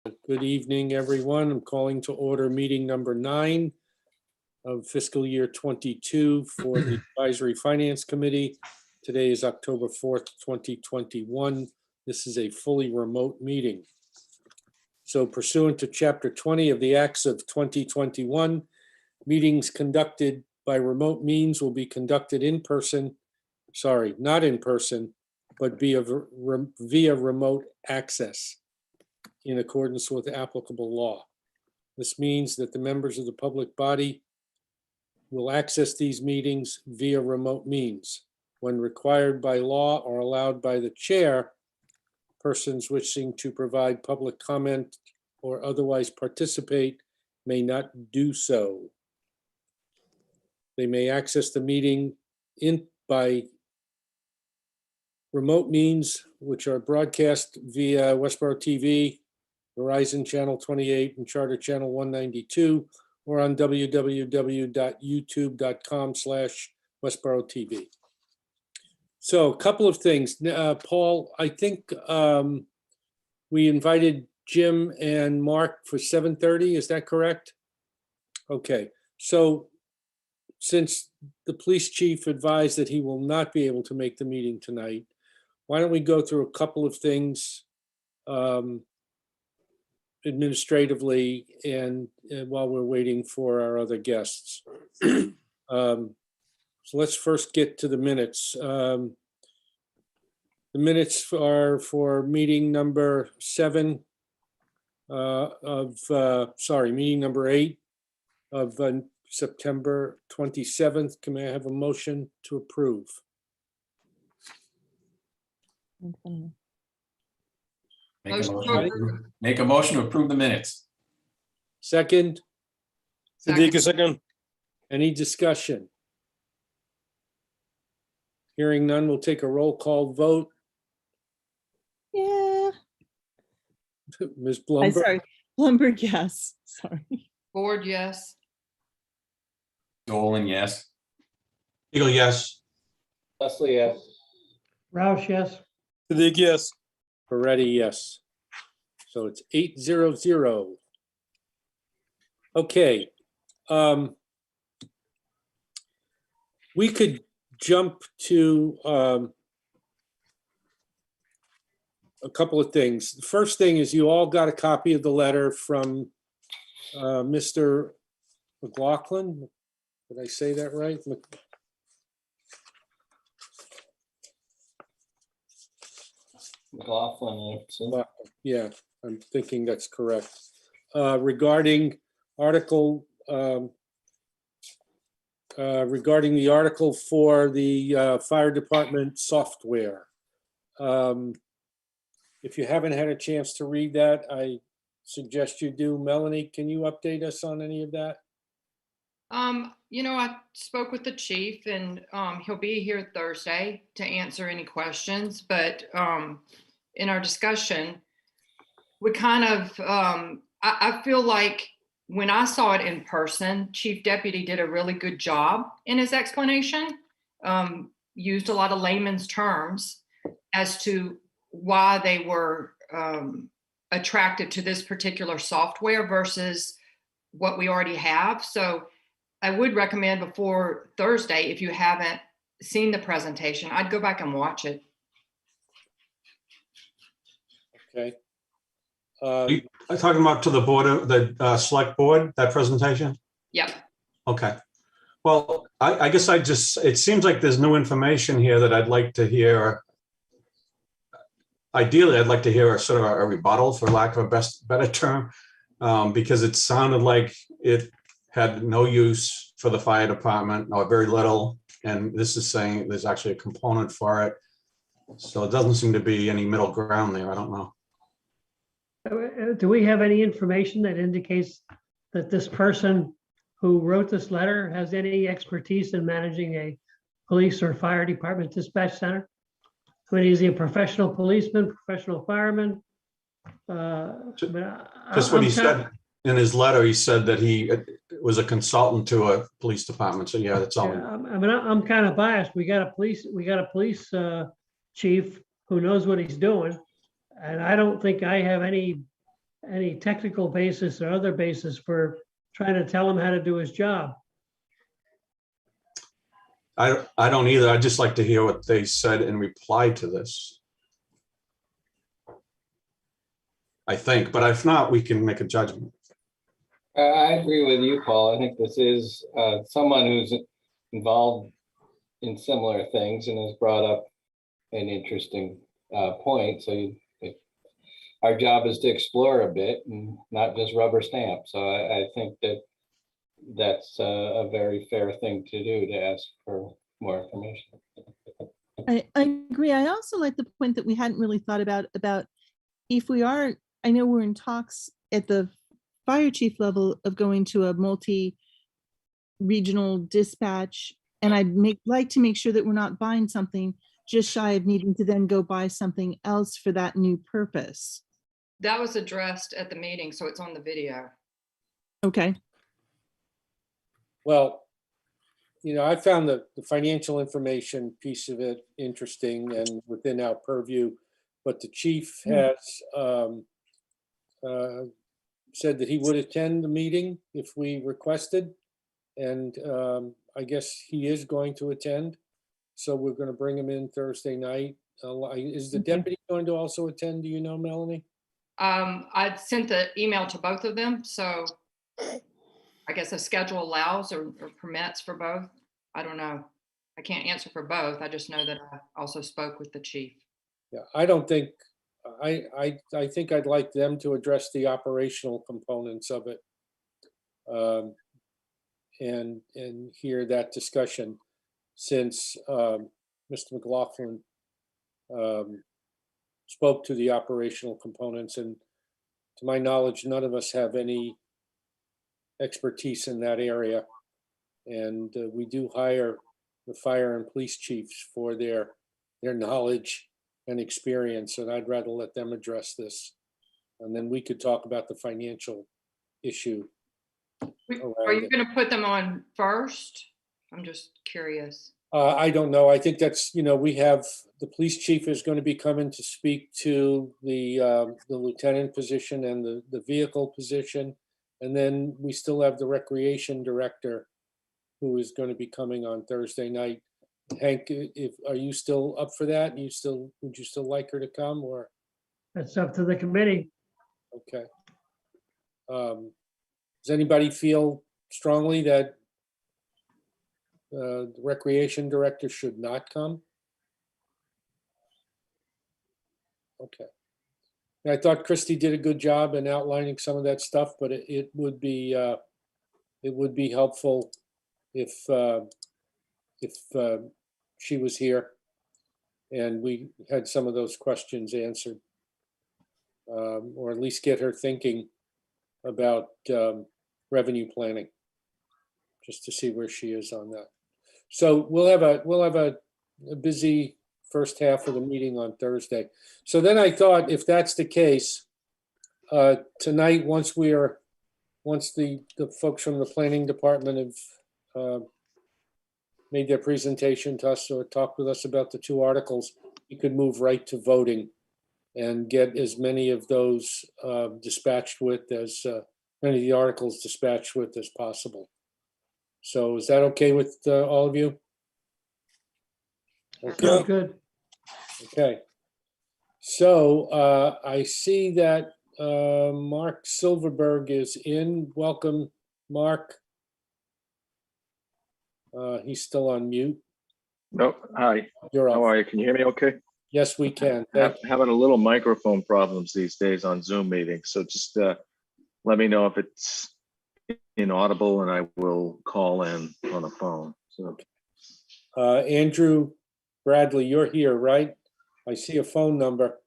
Good evening, everyone. I'm calling to order meeting number 9 of fiscal year 22 for the Advisory Finance Committee. Today is October 4th, 2021. This is a fully remote meeting. So pursuant to Chapter 20 of the Acts of 2021, meetings conducted by remote means will be conducted in person, not in person, but via remote access, in accordance with applicable law. This means that the members of the public body will access these meetings via remote means. When required by law or allowed by the chair, persons wishing to provide public comment or otherwise participate may not do so. They may access the meeting by remote means, which are broadcast via Westborough TV, Verizon Channel 28 and Charter Channel 192, or on www.youtube.com/Westborough TV. So a couple of things. Paul, I think we invited Jim and Mark for 7:30. Is that correct? Okay. So since the police chief advised that he will not be able to make the meeting tonight, why don't we go through a couple of things administratively and while we're waiting for our other guests. So let's first get to the minutes. The minutes are for meeting number 7 meeting number 8 of September 27th. Can I have a motion to approve? Make a motion to approve the minutes. Second, Second. any discussion? Hearing none, we'll take a roll call vote. Yeah. Ms. I'm Blumberg, sorry. Blumberg, yes. Sorry. Ford, yes. Dolan, yes. Eagle, yes. Leslie, yes. Roush, yes. Siddiq, yes. Peretti, yes. So it's 8-0-0. Okay. We could jump to a couple of things. The first thing is you all got a copy of the letter from Mr. McLaughlin. Did I say that right? McLaughlin. Yeah, I'm thinking that's correct. Regarding article, regarding the article for the fire department software. If you haven't had a chance to read that, I suggest you do. Melanie, can you update us on any of that? I spoke with the chief and he'll be here Thursday to answer any questions, but in our discussion, we kind of, I feel like when I saw it in person, Chief Deputy did a really good job in his explanation, used a lot of layman's terms as to why they were attracted to this particular software versus what we already have. So I would recommend before Thursday, if you haven't seen the presentation, I'd go back and watch it. Okay. I'm talking about to the board, the select board, that presentation? Yep. Okay. Well, I guess it seems like there's new information here that I'd like to hear. Ideally, I'd like to hear a sort of a rebuttal, for lack of a better term, because it sounded like it had no use for the fire department, or very little. And this is saying there's actually a component for it. So it doesn't seem to be any middle ground there. I don't know. Do we have any information that indicates that this person who wrote this letter has any expertise in managing a police or fire department dispatch center? I mean, is he a professional policeman, professional fireman? Just what he said in his letter, he said that he was a consultant to a police department. So yeah, that's all. Yeah, I mean, I'm kind of biased. We got a police chief who knows what he's doing, and I don't think I have any any technical basis or other basis for trying to tell him how to do his job. I don't either. I'd just like to hear what they said in reply to this. I think, but if not, we can make a judgment. I agree with you, Paul. I think this is someone who's involved in similar things and has brought up an interesting point. So our job is to explore a bit and not just rubber stamp. So I think that that's a very fair thing to do, to ask for more information. I agree. I also like the point that we hadn't really thought about if we are, I know we're in talks at the fire chief level of going to a multi-regional dispatch. And I'd like to make sure that we're not buying something just shy of needing to then go buy something else for that new purpose. That was addressed at the meeting, so it's on the video. Okay. Well, I found the financial information piece of it interesting and within our purview, but the chief has said that he would attend the meeting if we requested. And I guess he is going to attend. So we're going to bring him in Thursday night. Is the deputy going to also attend? Do you know, Melanie? I sent the email to both of them, so I guess the schedule allows or permits for both. I don't know. I can't answer for both. I just know that I also spoke with the chief. Yeah, I don't think, I think I'd like them to address the operational components of it. And hear that discussion, since Mr. McLaughlin spoke to the operational components, and to my knowledge, none of us have any expertise in that area. And we do hire the fire and police chiefs for their knowledge and experience, and I'd rather let them address this. And then we could talk about the financial issue. Are you going to put them on first? I'm just curious. I don't know. I think that's, we have, the police chief is going to be coming to speak to the lieutenant position and the vehicle position. And then we still have the recreation director who is going to be coming on Thursday night. Hank, are you still up for that? Would you still like her to come, or? That's up to the committee. Okay. Does anybody feel strongly that the recreation director should not come? Okay. I thought Christie did a good job in outlining some of that stuff, but it would be helpful if she was here and we had some of those questions answered, or at least get her thinking about revenue planning, just to see where she is on that. So we'll have a busy first half of the meeting on Thursday. So then I thought, if that's the case, tonight, once the folks from the planning department have made their presentation to us or talked with us about the two articles, we could move right to voting and get as many of those dispatched with as many of the articles dispatched with as possible. So is that okay with all of you? Okay. Sounds good. Okay. So I see that Mark Silverberg is in. Welcome, Mark. He's still on mute. No, hi, You're how up. are you? Can you hear me okay? Yes, we can. Thank you. Having a little microphone problems these days on Zoom meetings, so just let me know if it's inaudible and I will call in on the phone. So Andrew Bradley, you're here, right? I see a phone number.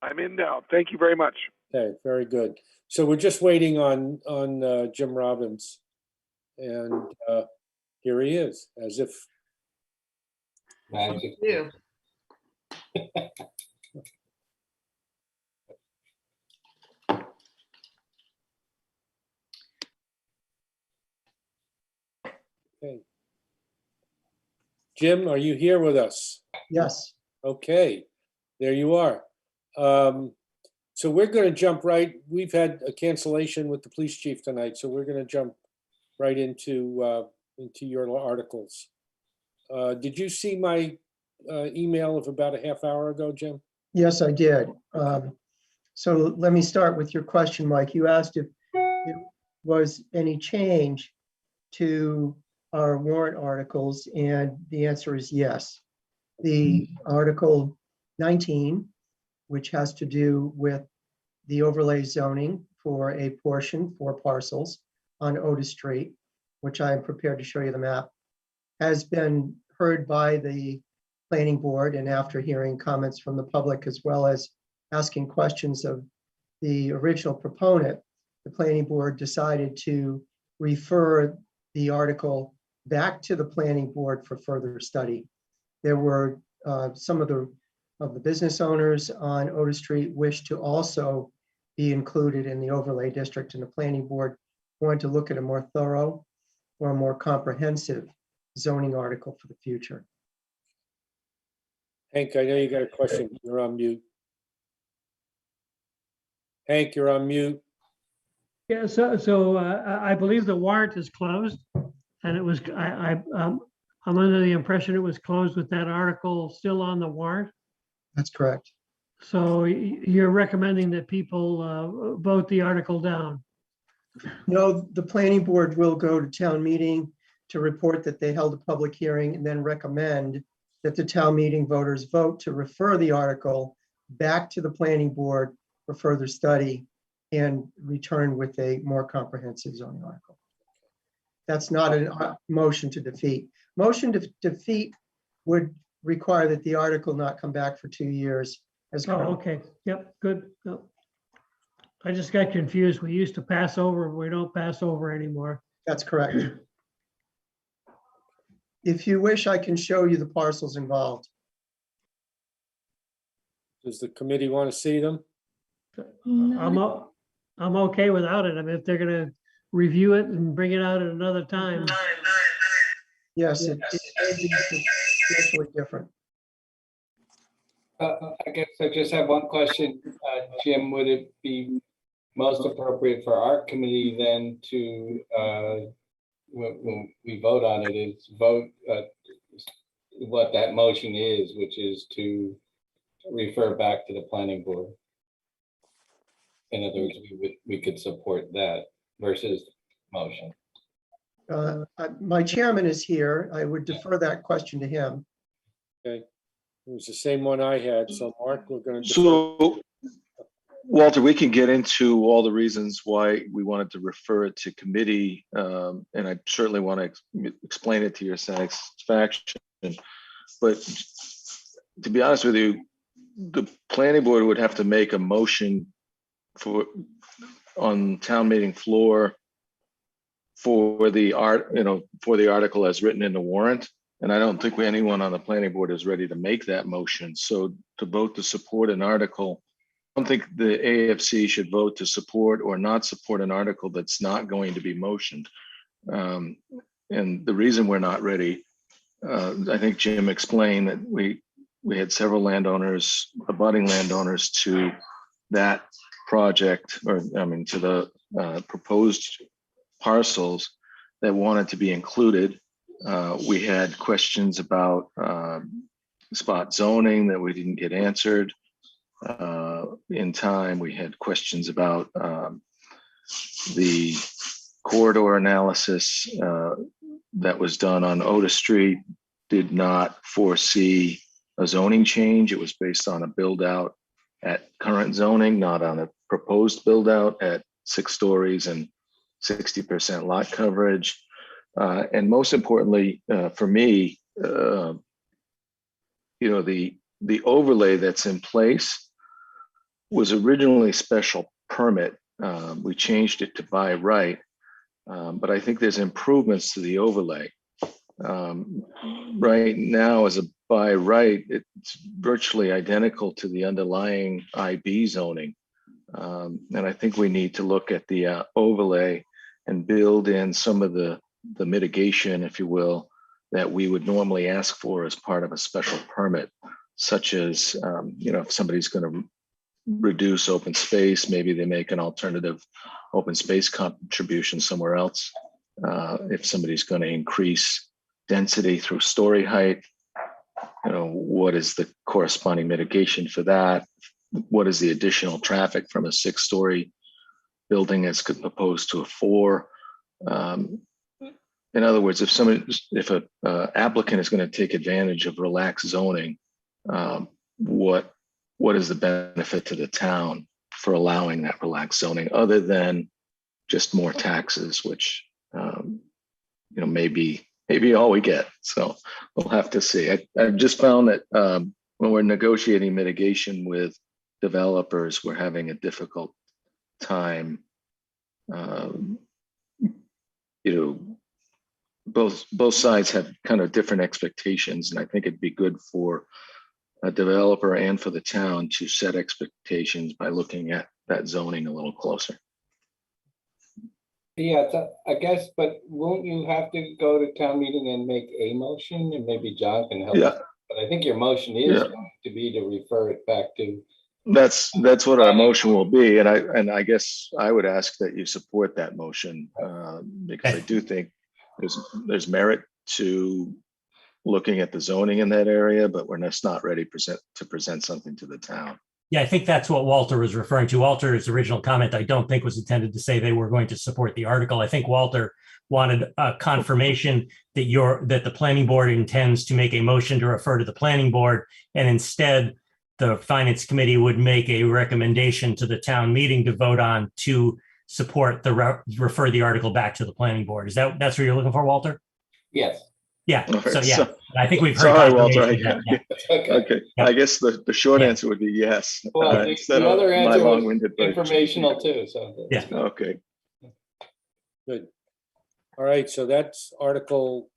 I'm in now. Thank you very much. Okay, very good. So we're just waiting on Jim Robbins, and here he is, as if. Magic. You. Okay. Jim, are you here with us? Yes. Okay, there you are. So we're going to jump right, we've had a cancellation with the police chief tonight, so we're going to jump right into your articles. Did you see my email of about a half hour ago, Jim? Yes, I did. So let me start with your question, Mike. You asked if there was any change to our warrant articles, and the answer is yes. The Article 19, which has to do with the overlay zoning for a portion, 4 parcels on Otis Street, which I am prepared to show you the map, has been heard by the planning board, and after hearing comments from the public as well as asking questions of the original proponent, the planning board decided to refer the article back to the planning board for further study. There were some of the business owners on Otis Street wished to also be included in the overlay district, and the planning board wanted to look at a more thorough or a more comprehensive zoning article for the future. Hank, I know you got a question. You're on mute. Hank, you're on mute. Yeah, so I believe the warrant is closed, and it was, I'm under the impression it was closed with that article still on the warrant. That's correct. So you're recommending that people vote the article down? No, the planning board will go to town meeting to report that they held a public hearing and then recommend that the town meeting voters vote to refer the article back to the planning board for further study and return with a more comprehensive zoning article. That's not a motion to defeat. Motion to defeat would require that the article not come back for 2 years. As Oh, okay. Yep, good. No. I just got confused. We used to pass over, we don't pass over anymore. That's correct. If you wish, I can show you the parcels involved. Does the committee want to see them? I'm okay without it. I mean, if they're gonna review it and bring it out at another time. Yes, it may be substantially different. I guess I just have one question. Jim, would it be most appropriate for our committee then to, when we vote on it, is vote what that motion is, which is to refer back to the planning board? In other words, we could support that versus motion. My chairman is here. I would defer that question to him. Okay. It was the same one I had. So Mark, we're going to. So, Walter, we can get into all the reasons why we wanted to refer it to committee, and I certainly want to explain it to your satisfaction. But to be honest with you, the planning board would have to make a motion on town meeting floor for the article as written in the warrant. And I don't think anyone on the planning board is ready to make that motion. So to vote to support an article, I don't think the AFC should vote to support or not support an article that's not going to be motioned. And the reason we're not ready, I think Jim explained that we had several landowners, abutting landowners to that project, or I mean to the proposed parcels that wanted to be included. We had questions about spot zoning that we didn't get answered in time. We had questions about the corridor analysis that was done on Otis Street did not foresee a zoning change. It was based on a build out at current zoning, not on a proposed build out at 6 stories and 60% lot coverage. And most importantly, for me, the overlay that's in place was originally special permit. We changed it to by right, but I think there's improvements to the overlay. Right now, as a by right, it's virtually identical to the underlying IB zoning. And I think we need to look at the overlay and build in some of the mitigation, if you will, that we would normally ask for as part of a special permit, such as, if somebody's going to reduce open space. Maybe they make an alternative open space contribution somewhere else. If somebody's going to increase density through story height, what is the corresponding mitigation for that? What is the additional traffic from a 6-story building as opposed to a 4? In other words, if a applicant is going to take advantage of relaxed zoning, what is the benefit to the town for allowing that relaxed zoning, other than just more taxes, which maybe all we get. So we'll have to see. I've just found that when we're negotiating mitigation with developers, we're having a difficult time. Both sides have kind of different expectations, and I think it'd be good for a developer and for the town to set expectations by looking at that zoning a little closer. Yeah, I guess, but won't you have to go to town meeting and make a motion, and maybe John can help? Yeah. But I think your motion is Yeah. going to be to refer it back to. That's what our motion will be, and I guess I would ask that you support that motion, because I do think there's merit to looking at the zoning in that area, but we're just not ready to present something to the town. Yeah, I think that's what Walter was referring to. Walter's original comment, I don't think, was intended to say they were going to support the article. I think Walter wanted a confirmation that the planning board intends to make a motion to refer to the planning board, and instead the finance committee would make a recommendation to the town meeting to vote on to support refer the article back to the planning board. That's what you're looking for, Walter? Yes. Yeah. All right, So yeah, so- I think we've heard. Sorry, Walter. confirmation of that, yeah. Okay. Yeah. I guess the short Yeah. answer would be yes. Well, instead the of other my answer was long-winded version. informational too, so. Yeah. Okay. Good. All right, so that's Article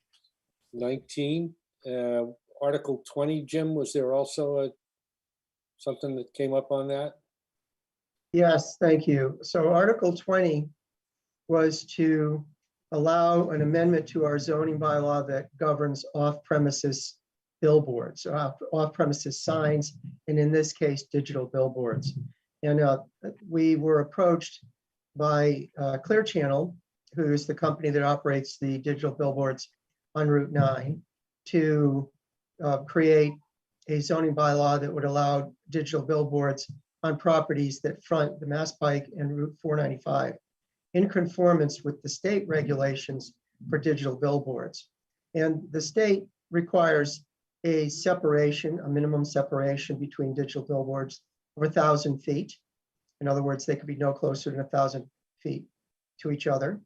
19. Article 20, Jim, was there also something that came up on that? Yes, thank you. So Article 20 was to allow an amendment to our zoning bylaw that governs off-premises billboards, off-premises signs, and in this case, digital billboards. And we were approached by Clear Channel, who is the company that operates the digital billboards on Route 9, to create a zoning bylaw that would allow digital billboards on properties that front the Mass Pike and Route 495 in conformance with the state regulations for digital billboards. And the state requires a minimum separation between digital billboards of 1,000 feet. In other words, they could be no closer than 1,000 feet to each other.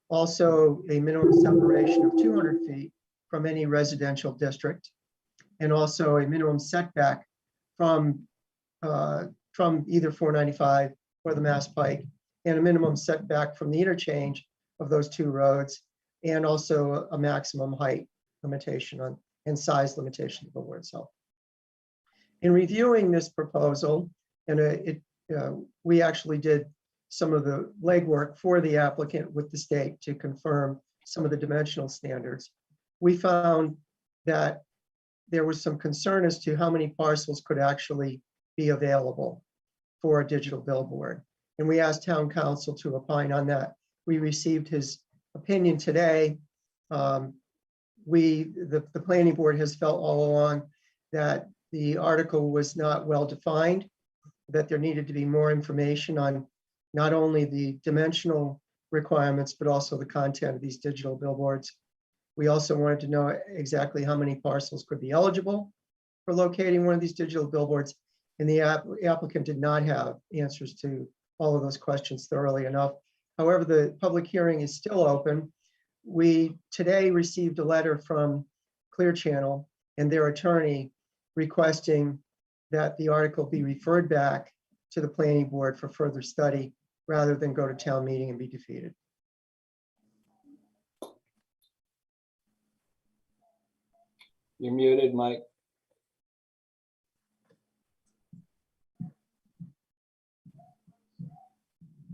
Also, a minimum separation of 200 feet from any residential district, and also a minimum setback from either 495 or the Mass Pike, and a minimum setback from the interchange of those two roads, and also a maximum height limitation and size limitation of the billboard itself. In reviewing this proposal, and we actually did some of the legwork for the applicant with the state to confirm some of the dimensional standards, we found that there was some concern as to how many parcels could actually be available for a digital billboard. And we asked town council to opine on that. We received his opinion today. The planning board has felt all along that the article was not well defined, that there needed to be more information on not only the dimensional requirements, but also the content of these digital billboards. We also wanted to know exactly how many parcels could be eligible for locating one of these digital billboards. And the applicant did not have answers to all of those questions thoroughly enough. However, the public hearing is still open. We today received a letter from Clear Channel and their attorney requesting that the article be referred back to the planning board for further study rather than go to town meeting and be defeated. You're muted, Mike.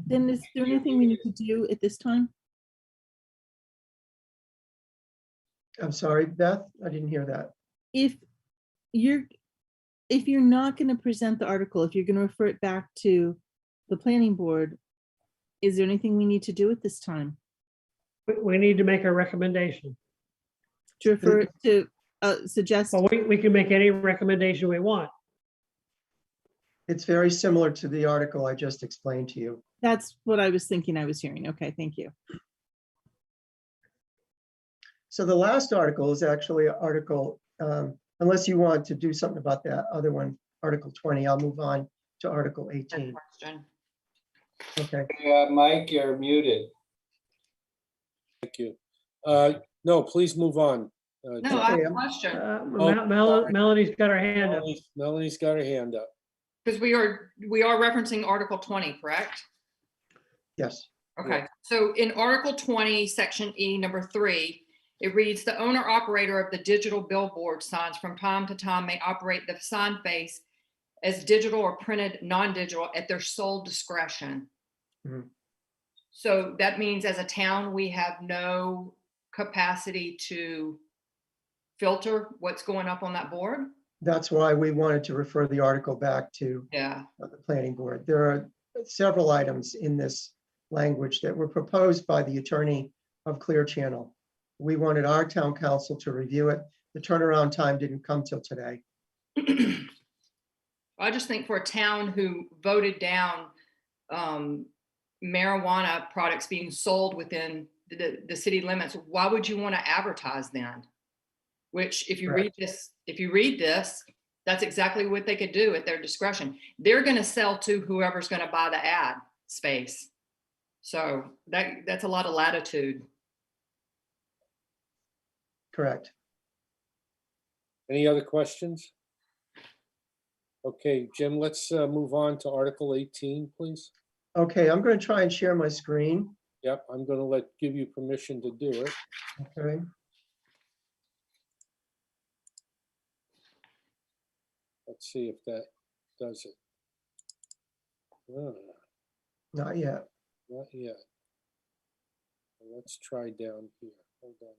Then is there anything we need to do at this time? I'm sorry, Beth, I didn't hear that. If you're, if you're not going to present the article, if you're going to refer it back to the planning board, is there anything we need to do at this time? We need to make a recommendation. To refer it to, suggest, Well, we can make any recommendation we want. It's very similar to the article I just explained to you. that's what I was thinking I was hearing. Okay, thank you. So the last article is actually Article, unless you want to do something about that other one, Article 20, I'll move on to Article 18. Question. Okay, Mike, you're muted. Thank you. No, please move on. No, I have a question, Melanie's got her hand up. Melanie's got her hand up. because we are referencing Article 20, correct? yes, Okay, so in Article 20, Section E, number 3, it reads, the owner operator of the digital billboard signs from time to time may operate the sign face as digital or printed non-digital at their sole discretion. Mhm. So that means as a town, we have no capacity to filter what's going up on that board? that's why we wanted to refer the article back to Yeah, the planning board. There are several items in this language that were proposed by the attorney of Clear Channel. We wanted our town council to review it. The turnaround time didn't come till today. I just think for a town who voted down marijuana products being sold within the city limits, why would you want to advertise then? Which if you read this, that's exactly what they could do at their discretion. They're going to sell to whoever's going to buy the ad space. So that's a lot of latitude. Correct. Any other questions? Okay, Jim, let's move on to Article 18, please. Okay, I'm going to try and share my screen. Yep, I'm going to give you permission to do it. Okay. Let's see if that does it. Not yet. Not yet. Let's try down here. Hold on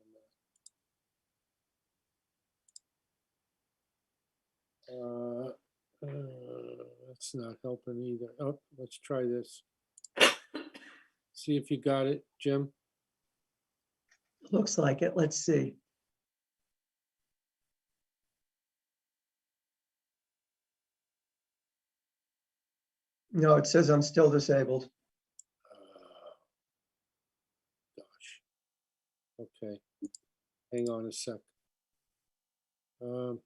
a minute. That's not helping either. Oh, let's try this. See if you got it, Jim. Looks like it. Let's see. No, it says I'm still disabled. Gosh. Okay. Hang on a sec. All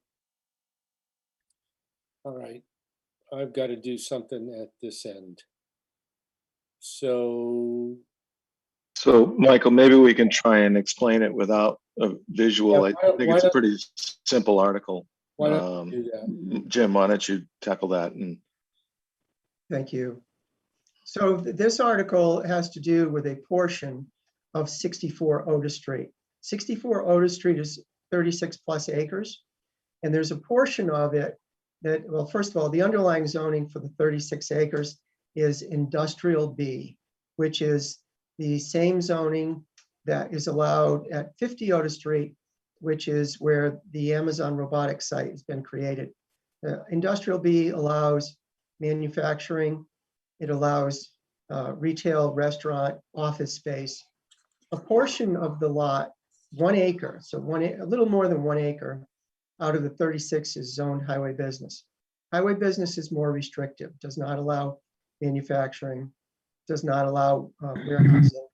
right. I've got to do something at this end. So Michael, maybe we can try and explain it without a visual. Yeah, I think it's a pretty simple article. why don't you do that? Jim, why don't you tackle that? And Thank you. So this article has to do with a portion of 64 Otis Street. 64 Otis Street is 36 plus acres. And there's a portion of it that, well, first of all, the underlying zoning for the 36 acres is industrial B, which is the same zoning that is allowed at 50 Otis Street, which is where the Amazon robotics site has been created. Industrial B allows manufacturing. It allows retail, restaurant, office space. A portion of the lot, 1 acre, so a little more than 1 acre out of the 36 is zoned highway business. Highway business is more restrictive, does not allow manufacturing, does not allow warehousing.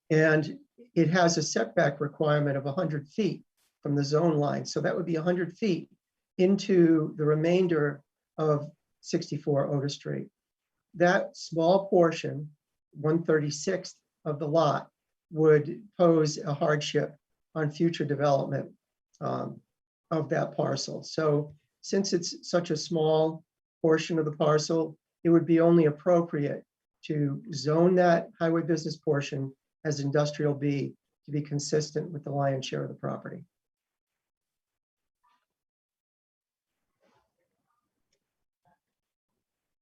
And it has a setback requirement of 100 feet from the zone line. So that would be 100 feet into the remainder of 64 Otis Street. That small portion, 1/36 of the lot, would pose a hardship on future development of that parcel. So since it's such a small portion of the parcel, it would be only appropriate to zone that highway business portion as industrial B to be consistent with the lion's share of the property.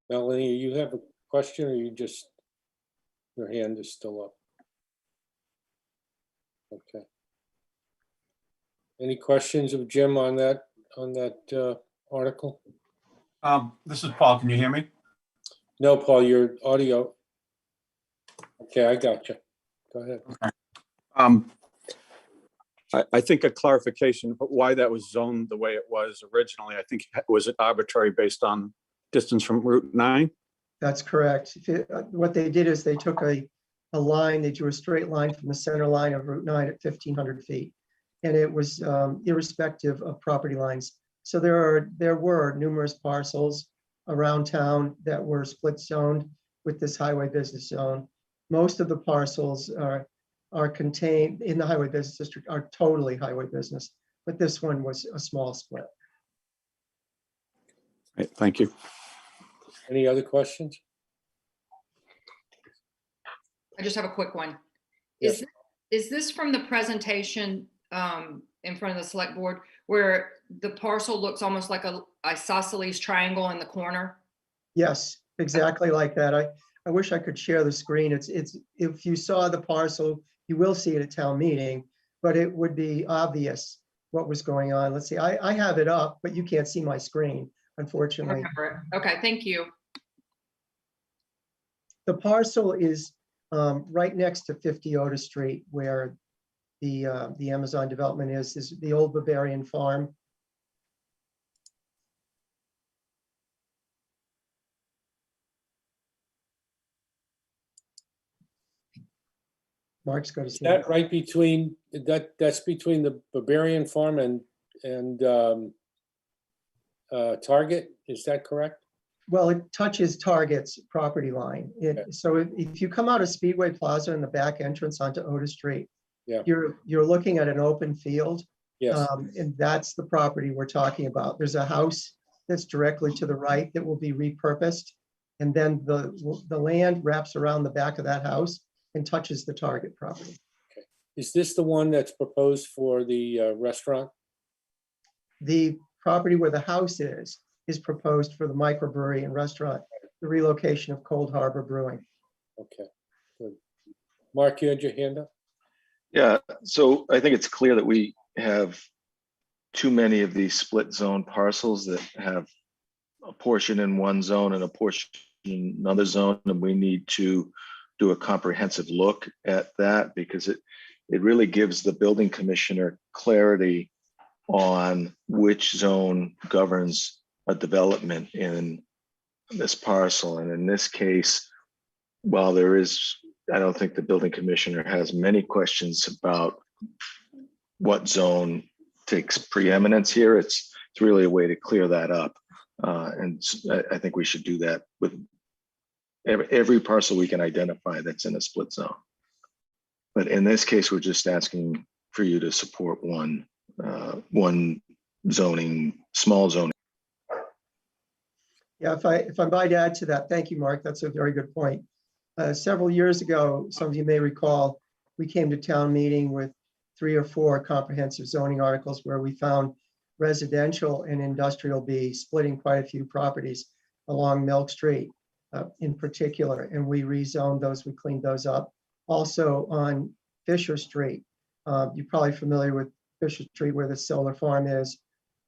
Melanie, you have a question, or you just, your hand is still up? Okay. Any questions of Jim on that article? This is Paul. Can you hear me? No, Paul, your audio. Okay, I got you. Go ahead. I think a clarification of why that was zoned the way it was originally. I think it was arbitrary based on distance from Route 9. That's correct. What they did is they took a line, they drew a straight line from the center line of Route 9 at 1,500 feet. And it was irrespective of property lines. So there were numerous parcels around town that were split zoned with this highway business zone. Most of the parcels are contained in the highway business district, are totally highway business, but this one was a small split. Right, thank you. Any other questions? I just have a quick one. Yes. Is this from the presentation in front of the select board where the parcel looks almost like a isosceles triangle in the corner? Yes, exactly like that. I wish I could share the screen. It's if you saw the parcel, you will see it at town meeting, but it would be obvious what was going on. Let's see, I have it up, but you can't see my screen, unfortunately. Okay, thank you. The parcel is right next to 50 Otis Street, where the Amazon development is the old Bavarian farm. Mark's got to see That right between that's between the Bavarian farm and Target. Is that correct? Well, it touches Target's property line. So if you come out of Speedway Plaza in the back entrance onto Otis Street, you're looking at an open field. Yes. And that's the property we're talking about. There's a house that's directly to the right that will be repurposed. And then the land wraps around the back of that house and touches the Target property. Okay. Is this the one that's proposed for the restaurant? The property where the house is proposed for the microbrewery and restaurant, the relocation of Cold Harbor Brewing. Okay, good. Mark, you had your hand up? Yeah, so I think it's clear that we have too many of these split zone parcels that have a portion in one zone and a portion in another zone, and we need to do a comprehensive look at that because it really gives the building commissioner clarity on which zone governs a development in this parcel. And in this case, while I don't think the building commissioner has many questions about what zone takes preeminence here. It's really a way to clear that up. And I think we should do that with every parcel we can identify that's in a split zone. But in this case, we're just asking for you to support one zoning, small zoning. Yeah, if I might add to that, thank you, Mark. That's a very good point. Several years ago, some of you may recall, we came to town meeting with 3 or 4 comprehensive zoning articles where we found residential and industrial B splitting quite a few properties along Milk Street in particular, and we rezoned those, we cleaned those up. Also on Fisher Street, you're probably familiar with Fisher Street where the solar farm is,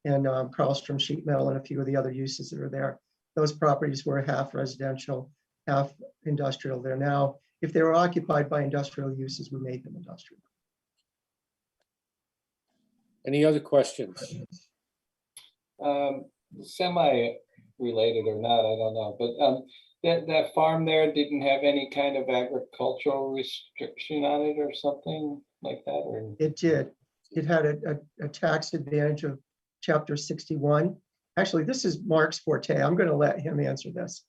and Carlstrom Sheet Metal and a few of the other uses that are there. Those properties were half residential, half industrial. They're now, if they were occupied by industrial uses, we made them industrial. Any other questions? Semi-related or not, I don't know, but that farm there didn't have any kind of agricultural restriction on it or something like that? Or it did. It had a tax advantage of Chapter 61. Actually, this is Mark's forte. I'm going to let him answer this.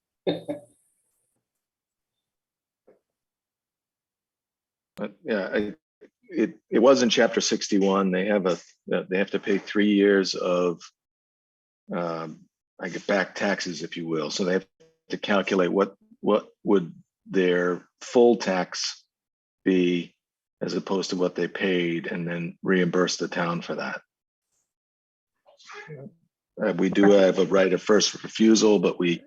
But yeah, it was in Chapter 61. They have to pay 3 years of back taxes, if you will. So they have to calculate what would their full tax be as opposed to what they paid, and then reimburse the town for that. We do have a right of first refusal, but we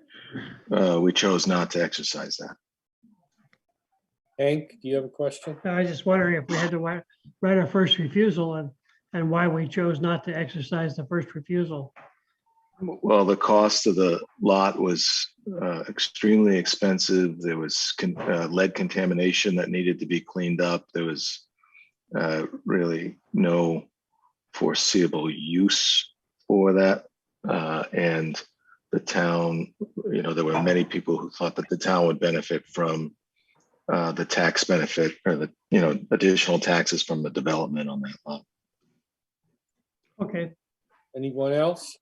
chose not to exercise that. Hank, do you have a question? I was just wondering if we had to write a first refusal and why we chose not to exercise the first refusal. Well, the cost of the lot was extremely expensive. There was lead contamination that needed to be cleaned up. There was really no foreseeable use for that. And the town, there were many people who thought that the town would benefit from the tax benefit or the, additional taxes from the development on that lot. Okay, Anyone else?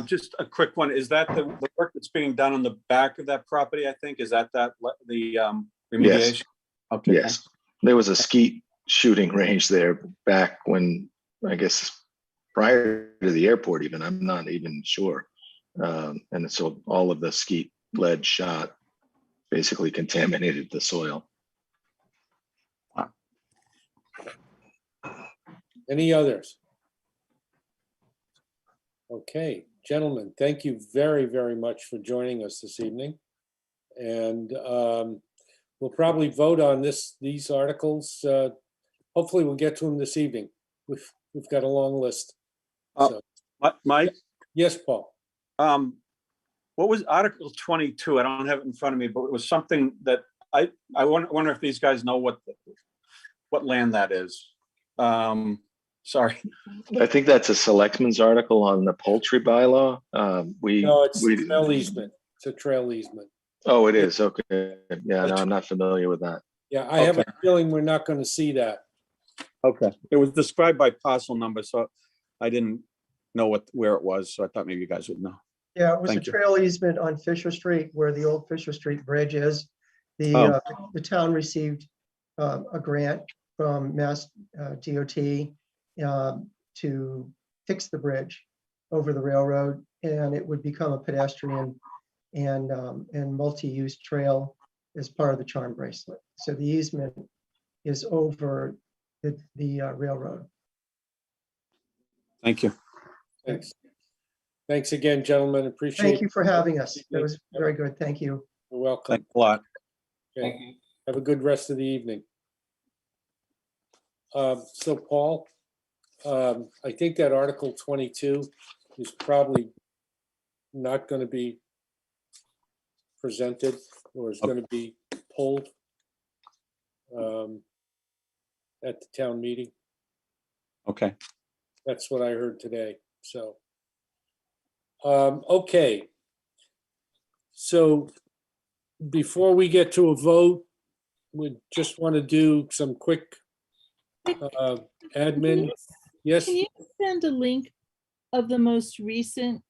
Just a quick one. Is that the work that's being done on the back of that property, I think? Is that the remediation? Okay. Yes, there was a skeet shooting range there back when, I guess, prior to the airport even, I'm not even sure. And so all of the skeet lead shot basically contaminated the soil. Any others? Okay, gentlemen, thank you very, very much for joining us this evening. And we'll probably vote on these articles. Hopefully we'll get to them this evening. We've got a long list. So, Mike, yes, Paul. what was Article 22? I don't have it in front of me, but it was something that I wonder if these guys know what land that is. Sorry. I think that's a selectman's article on the poultry bylaw. No, it's a trail easement. It's a trail easement. Oh, it is. Okay. Yeah, no, I'm not familiar with that. Yeah, I have a feeling we're not going to see that. Okay. It was described by parcel number, so I didn't know where it was. So I thought maybe you guys would know. Yeah, it was a Thank you. trail easement on Fisher Street where the old Fisher Street Bridge is. The town received a grant from Mass DOT to fix the bridge over the railroad, and it would become a pedestrian and multi-use trail as part of the charm bracelet. So the easement is over the railroad. Thank you. Thanks. Thanks again, gentlemen. Appreciate it. Thank you for having us. That was very good. Thank you. You're welcome. Thanks a lot. Okay. Have a good rest of the evening. So Paul, I think that Article 22 is probably not going to be presented or is going to be pulled at the town meeting. Okay. That's what I heard today. So, okay. So before we get to a vote, we just want to do some quick admin. Yes, Can you send a link of the most recent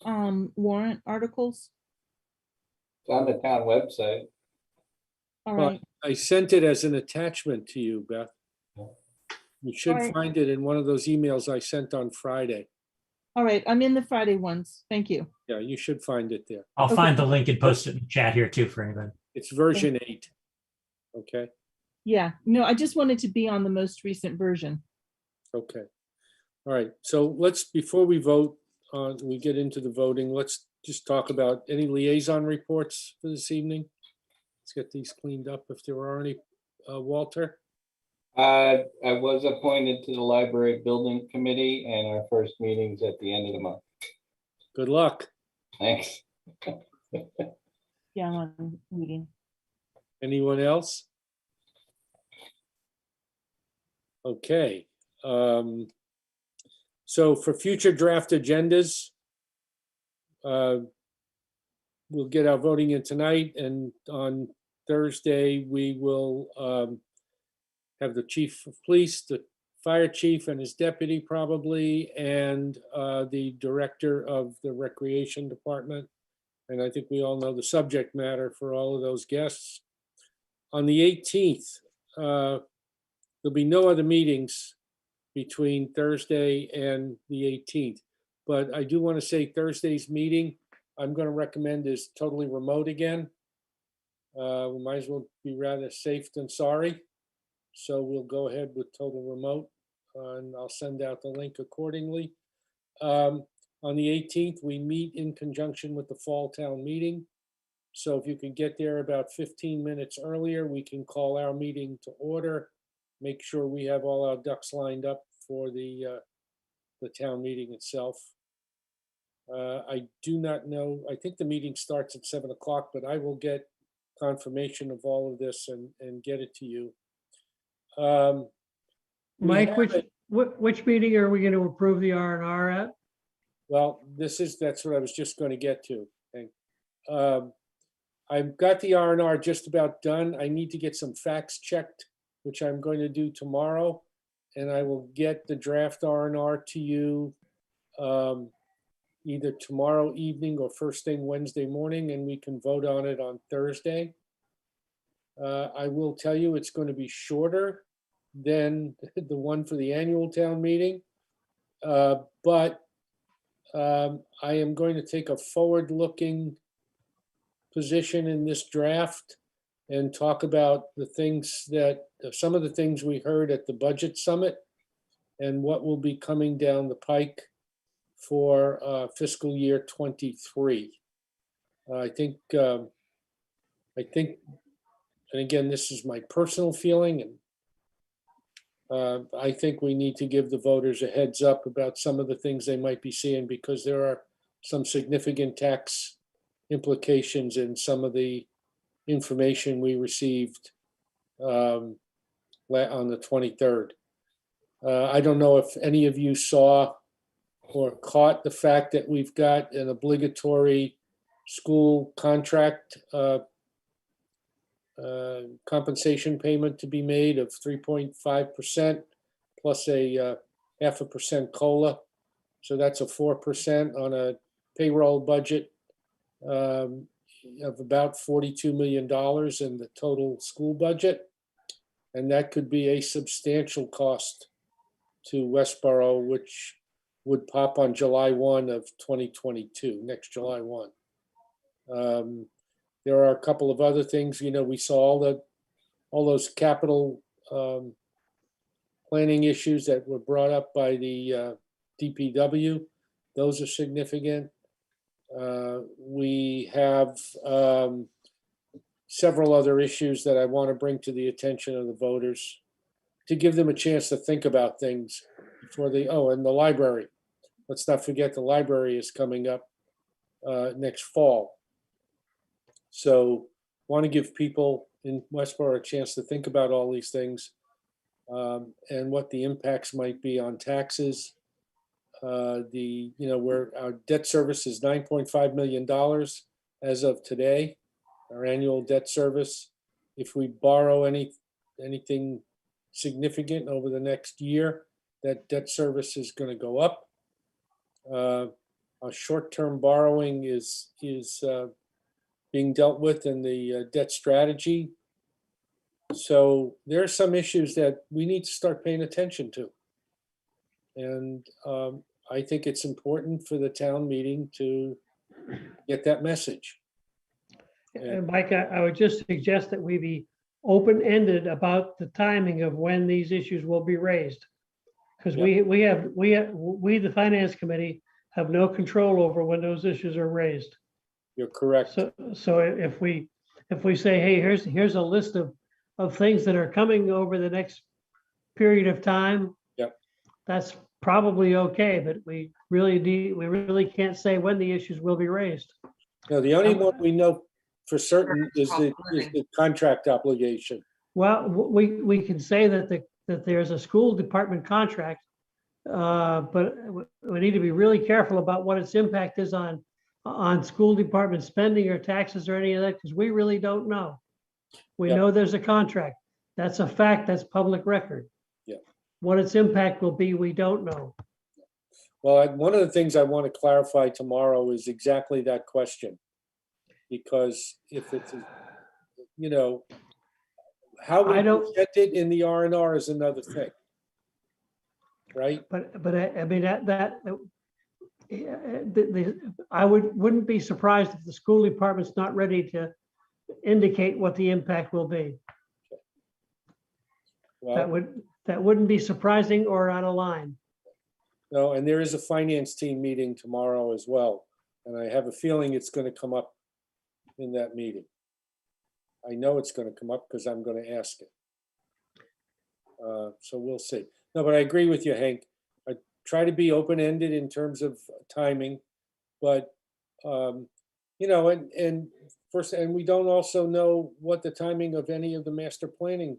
warrant articles? It's on the town website. All Well, right, I sent it as an attachment to you, Beth. You should Alright. find it in one of those emails I sent on Friday. all right. I'm in the Friday ones. Thank you. Yeah, you should find it there. I'll find the link and post it in the chat here too for anybody. It's version 8. Okay, Yeah, no, I just wanted to be on the most recent version. okay. All right, so before we vote, we get into the voting, let's just talk about any liaison reports for this evening. Let's get these cleaned up if there are any. Walter? I was appointed to the library building committee, and our first meeting's at the end of the month. Good luck. Thanks. Yeah, I'm on meeting. Anyone else? Okay. So for future draft agendas, we'll get our voting in tonight, and on Thursday, we will have the chief of police, the fire chief and his deputy probably, and the director of the recreation department. And I think we all know the subject matter for all of those guests. On the 18th, there'll be no other meetings between Thursday and the 18th. But I do want to say Thursday's meeting, I'm going to recommend is totally remote again. We might as well be rather safe than sorry. So we'll go ahead with total remote, and I'll send out the link accordingly. On the 18th, we meet in conjunction with the fall town meeting. So if you can get there about 15 minutes earlier, we can call our meeting to order, make sure we have all our ducks lined up for the town meeting itself. I do not know, I think the meeting starts at 7 o'clock, but I will get confirmation of all of this and get it to you. We Mike, have which, it- which meeting are we going to approve the R&R at? Well, that's what I was just going to get to. Hank. I've got the R&R just about done. I need to get some facts checked, which I'm going to do tomorrow. And I will get the draft R&R to you either tomorrow evening or first thing Wednesday morning, and we can vote on it on Thursday. I will tell you, it's going to be shorter than the one for the annual town meeting. But I am going to take a forward-looking position in this draft and talk about the things that, some of the things we heard at the budget summit and what will be coming down the pike for fiscal year 23. I think, and again, this is my personal feeling, and I think we need to give the voters a heads up about some of the things they might be seeing, because there are some significant tax implications in some of the information we received on the 23rd. I don't know if any of you saw or caught the fact that we've got an obligatory school contract compensation payment to be made of 3.5% plus a 0.5% COLA. So that's a 4% on a payroll budget of about $42 million in the total school budget. And that could be a substantial cost to Westborough, which would pop on July 1 of 2022, next July 1. There are a couple of other things, we saw all those capital planning issues that were brought up by the DPW. Those are significant. We have several other issues that I want to bring to the attention of the voters to give them a chance to think about things before and the library. Let's not forget the library is coming up next fall. So want to give people in Westborough a chance to think about all these things and what the impacts might be on taxes. Where our debt service is $9.5 million as of today, our annual debt service. If we borrow anything significant over the next year, that debt service is going to go up. Our short-term borrowing is being dealt with in the debt strategy. So there are some issues that we need to start paying attention to. And I think it's important for the town meeting to get that message. And Mike, I would just suggest that we be open-ended about the timing of when these issues will be raised. Because we, the finance committee, have no control over when those issues are raised. You're correct. So if we say, hey, here's a list of things that are coming over the next period of time. Yep. That's probably okay, but we really can't say when the issues will be raised. No, the only one we know for certain is the contract obligation. Well, we can say that there's a school department contract, but we need to be really careful about what its impact is on school department spending or taxes or any of that, because we really don't know. We know there's a contract. That's a fact. That's public record. Yeah. What its impact will be, we don't know. Well, one of the things I want to clarify tomorrow is exactly that question. Because if it's, how we present it in the R&R is another thing. Right? But I mean, I wouldn't be surprised if the school department's not ready to indicate what the impact will be. Well, that wouldn't be surprising or out of line. No, and there is a finance team meeting tomorrow as well. And I have a feeling it's going to come up in that meeting. I know it's going to come up because I'm going to ask it. So we'll see. No, but I agree with you, Hank. I try to be open-ended in terms of timing. But, you know, and first, and we don't also know what the timing of any of the master planning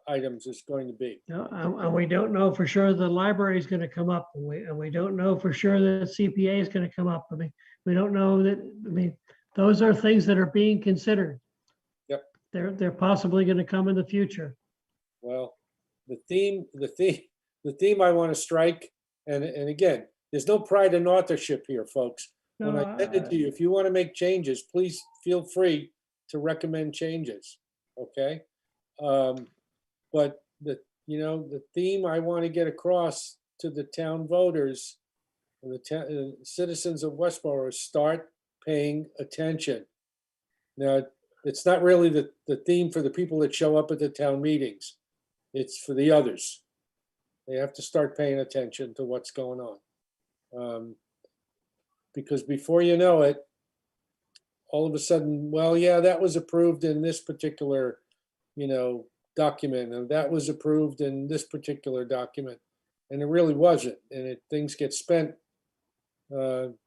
items is going to be. No, and we don't know for sure the library is going to come up, and we don't know for sure that CPA is going to come up. I mean, we don't know that, I mean, those are things that are being considered. Yep. They're possibly going to come in the future. Well, the theme I want to strike, and again, there's no pride in authorship here, folks. When I send it to you, if you want to make changes, please feel free to recommend changes, okay? But the theme I want to get across to the town voters and the citizens of Westborough is start paying attention. Now, it's not really the theme for the people that show up at the town meetings. It's for the others. They have to start paying attention to what's going on. Because before you know it, all of a sudden, well, yeah, that was approved in this particular, document, and that was approved in this particular document, and it really wasn't. And things get spent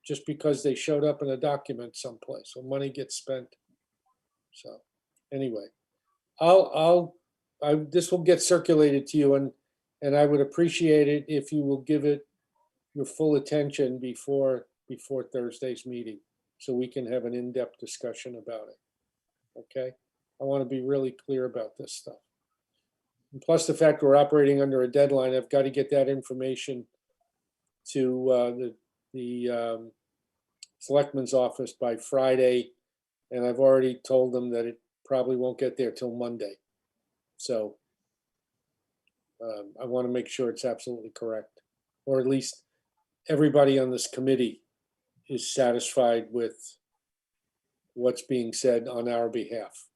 just because they showed up in a document someplace, so money gets spent. So anyway, this will get circulated to you, and I would appreciate it if you will give it your full attention before Thursday's meeting, so we can have an in-depth discussion about it. Okay? I want to be really clear about this stuff. And plus the fact we're operating under a deadline, I've got to get that information to the selectman's office by Friday, and I've already told them that it probably won't get there till Monday. So I want to make sure it's absolutely correct, or at least everybody on this committee is satisfied with what's being said on our behalf.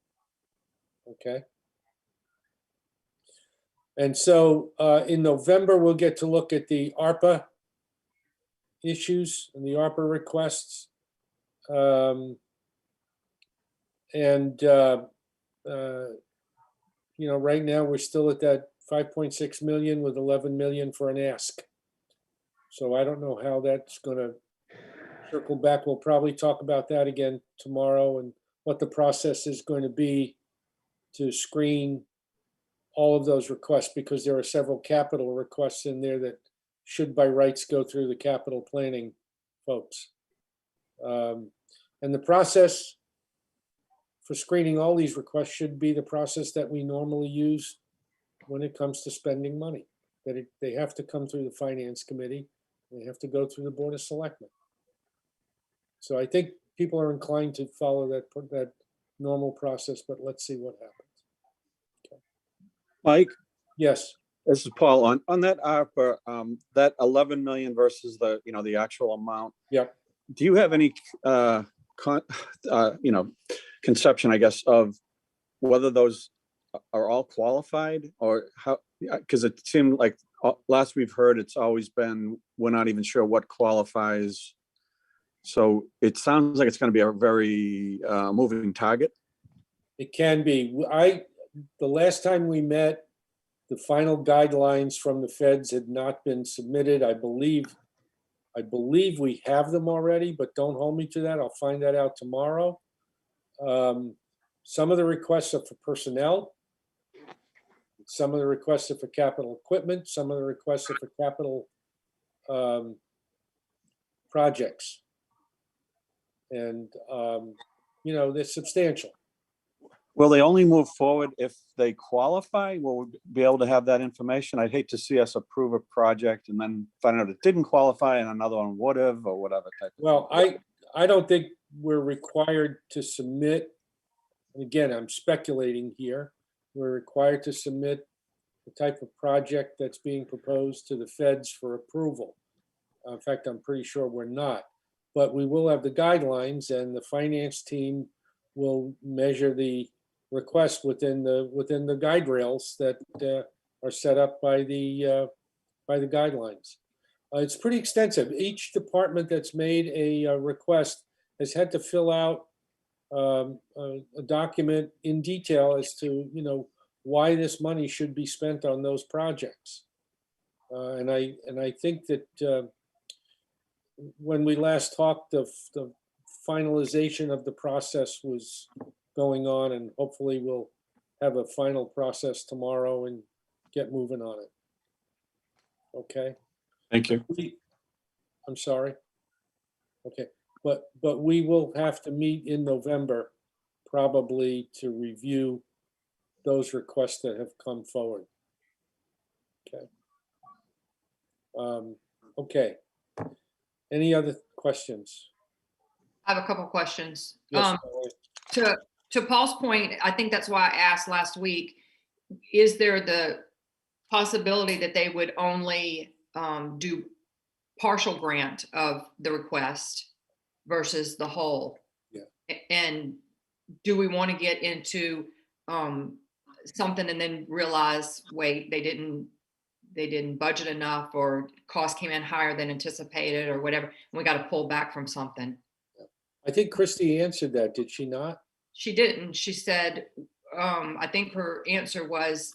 Okay. And so in November, we'll get to look at the ARPA issues and the ARPA requests. Right now we're still at that 5.6 million with 11 million for an ask. So I don't know how that's going to circle back. We'll probably talk about that again tomorrow and what the process is going to be to screen all of those requests, because there are several capital requests in there that should by rights go through the capital planning folks. And the process for screening all these requests should be the process that we normally use when it comes to spending money, that they have to come through the finance committee. They have to go through the board of selectmen. So I think people are inclined to follow that normal process, but let's see what happens. Okay. Mike, Yes. this is Paul. On that ARPA, that 11 million versus the actual amount. Yep. Do you have any conception, I guess, of whether those are all qualified, or how? Because it seemed like last we've heard, it's always been, we're not even sure what qualifies. So it sounds like it's going to be a very moving target. It can be. The last time we met, the final guidelines from the feds had not been submitted. I believe we have them already, but don't hold me to that. I'll find that out tomorrow. Some of the requests are for personnel. Some of the requests are for capital equipment. Some of the requests are for capital projects. And, they're substantial. Will they only move forward if they qualify? Will we be able to have that information? I'd hate to see us approve a project and then find out it didn't qualify and another one would have, or whatever type. Well, I don't think we're required to submit, and again, I'm speculating here, we're required to submit the type of project that's being proposed to the feds for approval. In fact, I'm pretty sure we're not, but we will have the guidelines, and the finance team will measure the request within the guide rails that are set up by the guidelines. It's pretty extensive. Each department that's made a request has had to fill out a document in detail as to why this money should be spent on those projects. And I think that when we last talked, the finalization of the process was going on, and hopefully we'll have a final process tomorrow and get moving on it. Okay? Thank you. I'm sorry. Okay, but we will have to meet in November, probably to review those requests that have come forward. Okay. Okay. Any other questions? I have a couple questions. Yes, To Paul's point, I think that's why I asked last week, is there the possibility that they would only do partial grant of the request versus the whole? Yeah. And do we want to get into something and then realize, wait, they didn't budget enough, or cost came in higher than anticipated, or whatever, and we got to pull back from something? I think Christie answered that, did she not? She didn't. She said, I think her answer was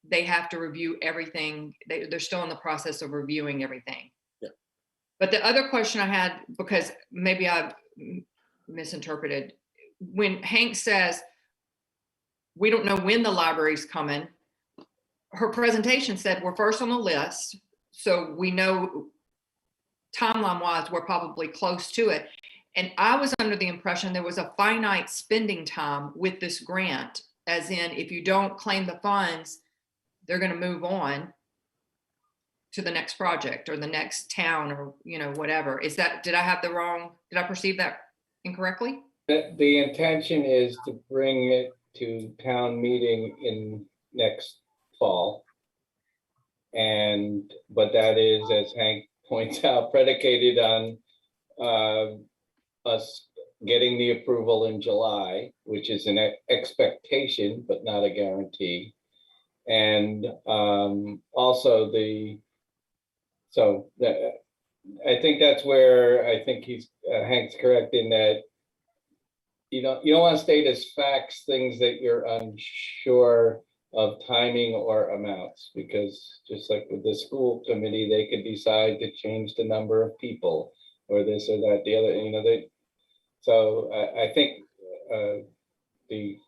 they have to review everything. They're still in the process of reviewing everything. Yeah. But the other question I had, because maybe I've misinterpreted, when Hank says, we don't know when the library's coming, her presentation said we're first on the list. So we know timeline wise, we're probably close to it. And I was under the impression there was a finite spending time with this grant, as in, if you don't claim the funds, they're going to move on to the next project or the next town, or, whatever. Is that, did I perceive that incorrectly? The intention is to bring it to town meeting in next fall. But that is, as Hank points out, predicated on us getting the approval in July, which is an expectation, but not a guarantee. And also I think that's where I think Hank's correct in that you don't want to state as facts things that you're unsure of timing or amounts, because just like with the school committee, they could decide to change the number of people or this or that, the other, so I think the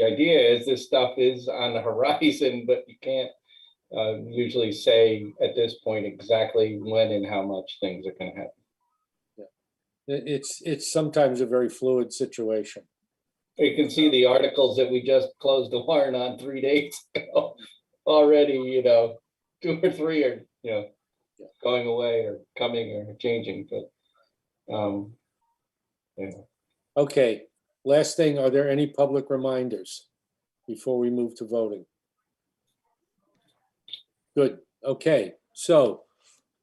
idea is this stuff is on the horizon, but you can't usually say at this point exactly when and how much things are going to happen. Yeah. It's sometimes a very fluid situation. You can see the articles that we just closed the warrant on 3 days ago already, 2 or 3 are, going away or coming or changing, but yeah. Okay, last thing, are there any public reminders before we move to voting? Good, okay, so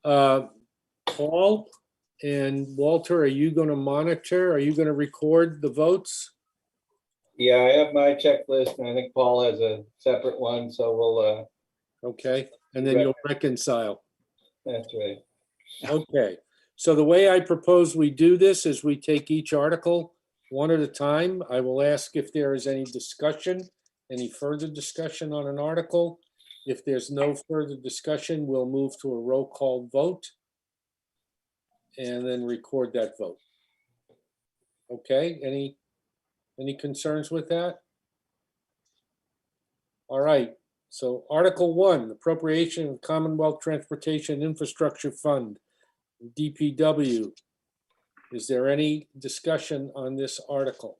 Paul and Walter, are you going to monitor? Are you going to record the votes? Yeah, I have my checklist, and I think Paul has a separate one, so we'll okay, and then you'll reconcile. That's right. Okay, so the way I propose we do this is we take each article one at a time. I will ask if there is any discussion, any further discussion on an article. If there's no further discussion, we'll move to a roll call vote and then record that vote. Okay, any concerns with that? All right, so Article 1, appropriation of Commonwealth Transportation Infrastructure Fund, DPW. Is there any discussion on this article?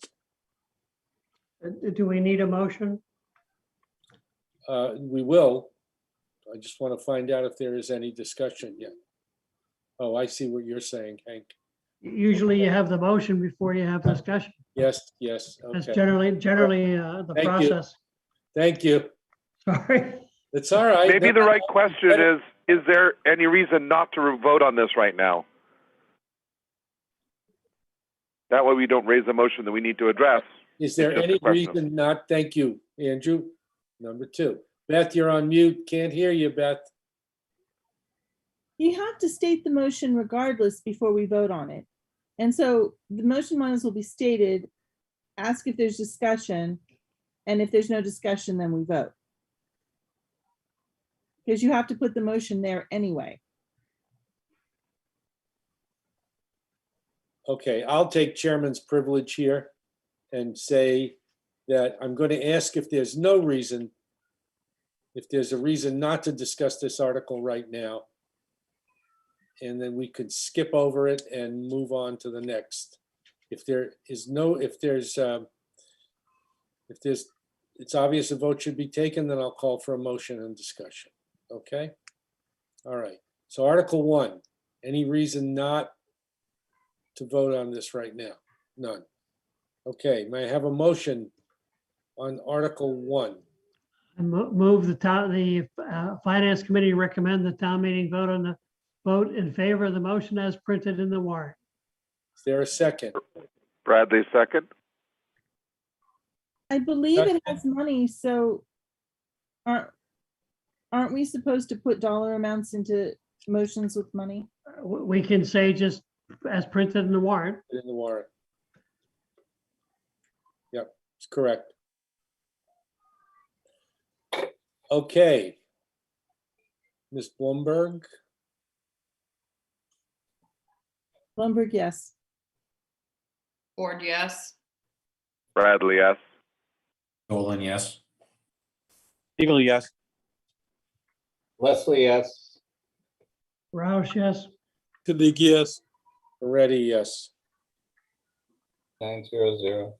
Do we need a motion? We will. I just want to find out if there is any discussion yet. Oh, I see what you're saying, Hank. Usually you have the motion before you have discussion. Yes, That's okay. generally the Thank you. process. Thank you. Sorry. It's all right. Maybe the right question is there any reason not to vote on this right now? That way we don't raise a motion that we need to address. Is there It's just any a question. reason not? Thank you, Andrew. Number 2. Beth, you're on mute. Can't hear you, Beth. You have to state the motion regardless before we vote on it. And so the motion might as well be stated, ask if there's discussion, and if there's no discussion, then we vote. Because you have to put the motion there anyway. Okay, I'll take chairman's privilege here and say that I'm going to ask if there's no reason, if there's a reason not to discuss this article right now. And then we could skip over it and move on to the next. If there is no, if there's, it's obvious a vote should be taken, then I'll call for a motion and discussion. Okay? All right. So Article 1, any reason not to vote on this right now? None. Okay, may I have a motion on Article 1? I move the Finance Committee recommend the town meeting vote in favor of the motion as printed in the warrant. Is there a second? Bradley, second. I believe it has money, so aren't we supposed to put dollar amounts into motions with money? We can say just as printed in the warrant. In the warrant. Yep, it's correct. Okay. Ms. Blumberg, Blumberg, yes. Ford, yes. Bradley, yes. Nolan, yes. Eagle, yes. Leslie, yes. Roush, yes. Kadig, yes. Moretti, yes. 900.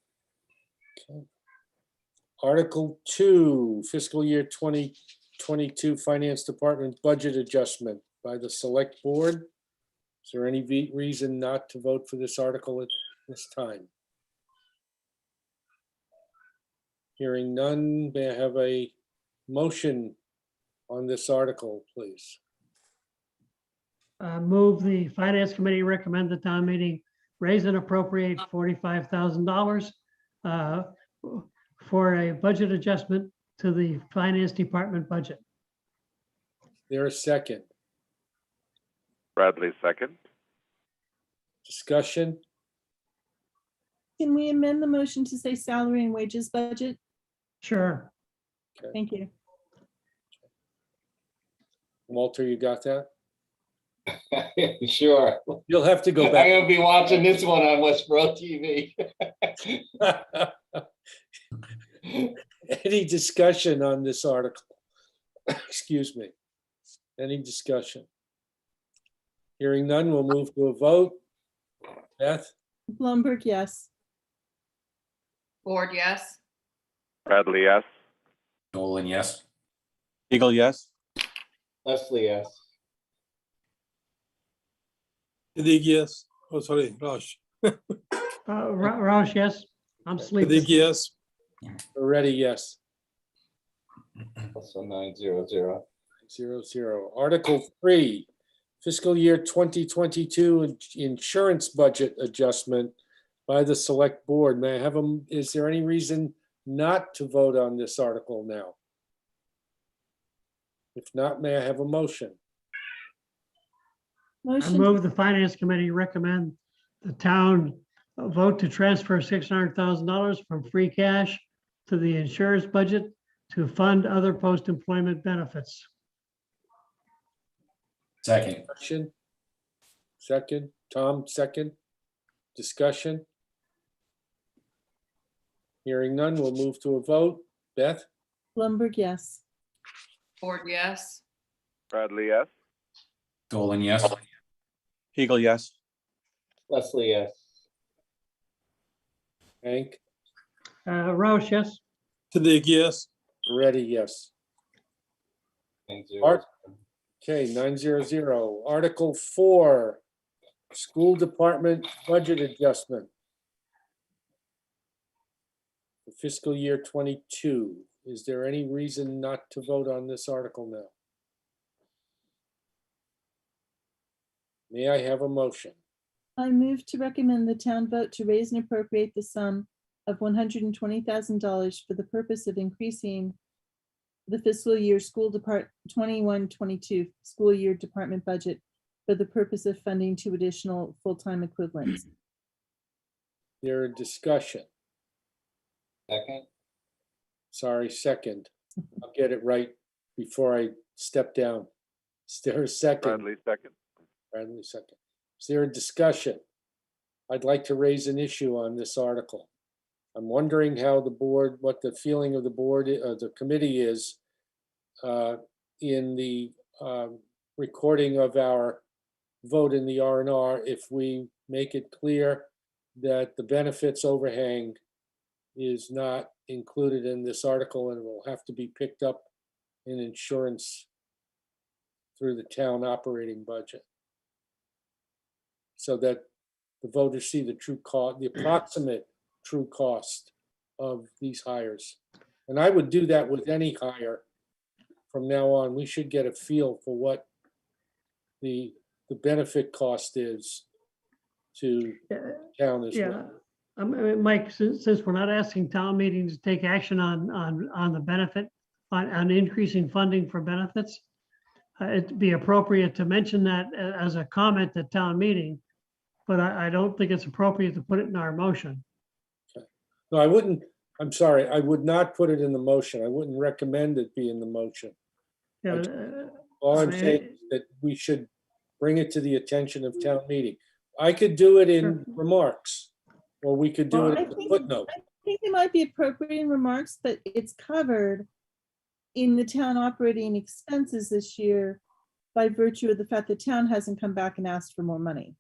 Article 2, fiscal year 2022 Finance Department budget adjustment by the Select Board. Is there any reason not to vote for this article at this time? Hearing none, may I have a motion on this article, please? Move the Finance Committee recommend the town meeting raise and appropriate $45,000 for a budget adjustment to the Finance Department budget. There a second? Bradley, second. Discussion? Can we amend the motion to say salary and wages budget? Sure. Thank you. Walter, you got that? Sure. You'll have to go I'm back. gonna be watching this one on Westborough TV. Any discussion on this article? Excuse me. Any discussion? Hearing none, we'll move to a vote. Beth, Blumberg, yes. Ford, yes. Bradley, yes. Nolan, yes. Eagle, yes. Leslie, yes. Kadig, yes. Oh, sorry, Raj. Roush, yes. I'm sleeping. Kadig, yes. Moretti, yes. Also 900. 0-0. Article 3, fiscal year 2022 insurance budget adjustment by the Select Board. May I have is there any reason not to vote on this article now? If not, may I have a motion? I Motion, move the Finance Committee recommend the town vote to transfer $600,000 from free cash to the insurance budget to fund other post-employment benefits. Second. Discussion? Second, Tom, second. Discussion? Hearing none, we'll move to a vote. Beth, Blumberg, yes. Ford, yes. Bradley, yes. Nolan, yes. Eagle, yes. Leslie, yes. Hank, Roush, yes. Kadig, yes. Moretti, yes. 900. Art- Okay, 900. Article 4, School Department Budget Adjustment for fiscal year 22. Is there any reason not to vote on this article now? May I have a motion? I move to recommend the town vote to raise and appropriate the sum of $120,000 for the purpose of increasing the fiscal year 21-22 school year department budget for the purpose of funding 2 additional full-time equivalents. There a discussion? Second. Sorry, second. I'll get it right before I step down. Is there a second? Bradley, second. Bradley, second. Is there a discussion? I'd like to raise an issue on this article. I'm wondering how the board, what the feeling of the board, the committee is in the recording of our vote in the R&R if we make it clear that the benefits overhang is not included in this article and will have to be picked up in insurance through the town operating budget, so that the voters see the true cost, the approximate true cost of these hires. And I would do that with any hire from now on. We should get a feel for what the benefit cost is to town as Yeah, well. I mean, Mike, since we're not asking town meetings to take action on the benefit, on increasing funding for benefits, it'd be appropriate to mention that as a comment at town meeting, but I don't think it's appropriate to put it in our motion. No, I wouldn't, I'm sorry, I would not put it in the motion. I wouldn't recommend it be in the motion. Yeah, All I'm saying is that we should bring it to the attention of town meeting. I could do it in remarks, or we could do Well, it I as a think- footnote. I think it might be appropriate in remarks, but it's covered in the town operating expenses this year by virtue of the fact the town hasn't come back and asked for more money.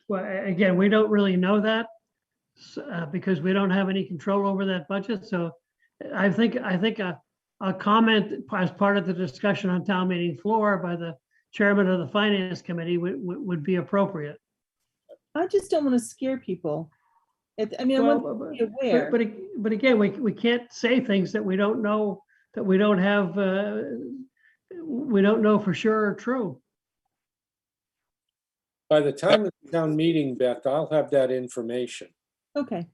Well, again, we don't really know that because we don't have any control over that budget. So I think a comment as part of the discussion on town meeting floor by the chairman of the finance committee would be appropriate. I just don't want to scare people. I mean, I want them to be aware. But again, we can't say things that we don't know, that we don't have, we don't know for sure are true. By the time of the town meeting, Beth, I'll have that information. Okay,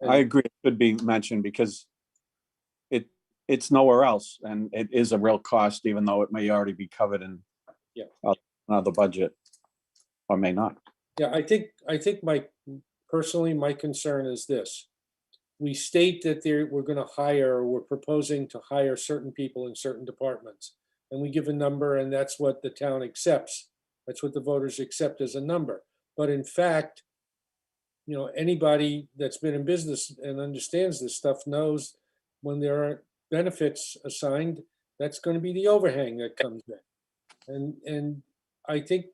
I agree, it should be mentioned because it's nowhere else and it is a real cost, even though it may already be covered in the budget, or may not. Yeah, I think personally, my concern is this. We state that we're going to hire, or we're proposing to hire certain people in certain departments. And we give a number, and that's what the town accepts. That's what the voters accept as a number. But in fact, you know, anybody that's been in business and understands this stuff knows when there are benefits assigned, that's going to be the overhang that comes in. And I think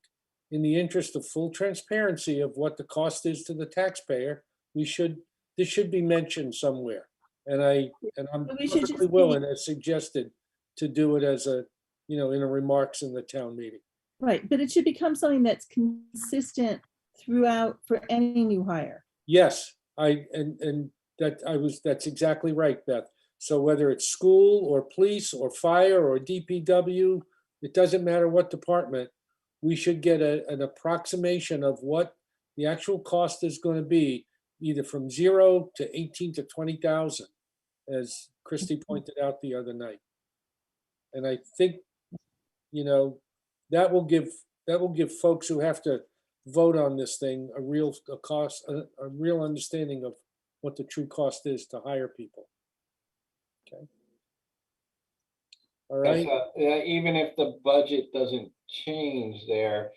in the interest of full transparency of what the cost is to the taxpayer, this should be mentioned somewhere. And I'm But we should perfectly just willing, as suggested, to do it as a, you know, in a remarks in the town meeting. right, but it should become something that's consistent throughout for any new hire. Yes, that's exactly right, Beth. So whether it's school or police or fire or DPW, it doesn't matter what department, we should get an approximation of what the actual cost is going to be, either from 0 to 18 to 20,000, as Christie pointed out the other night. And I think, you know, that will give folks who have to vote on this thing a real understanding of what the true cost is to hire people. Okay. All right. Even if the budget doesn't change there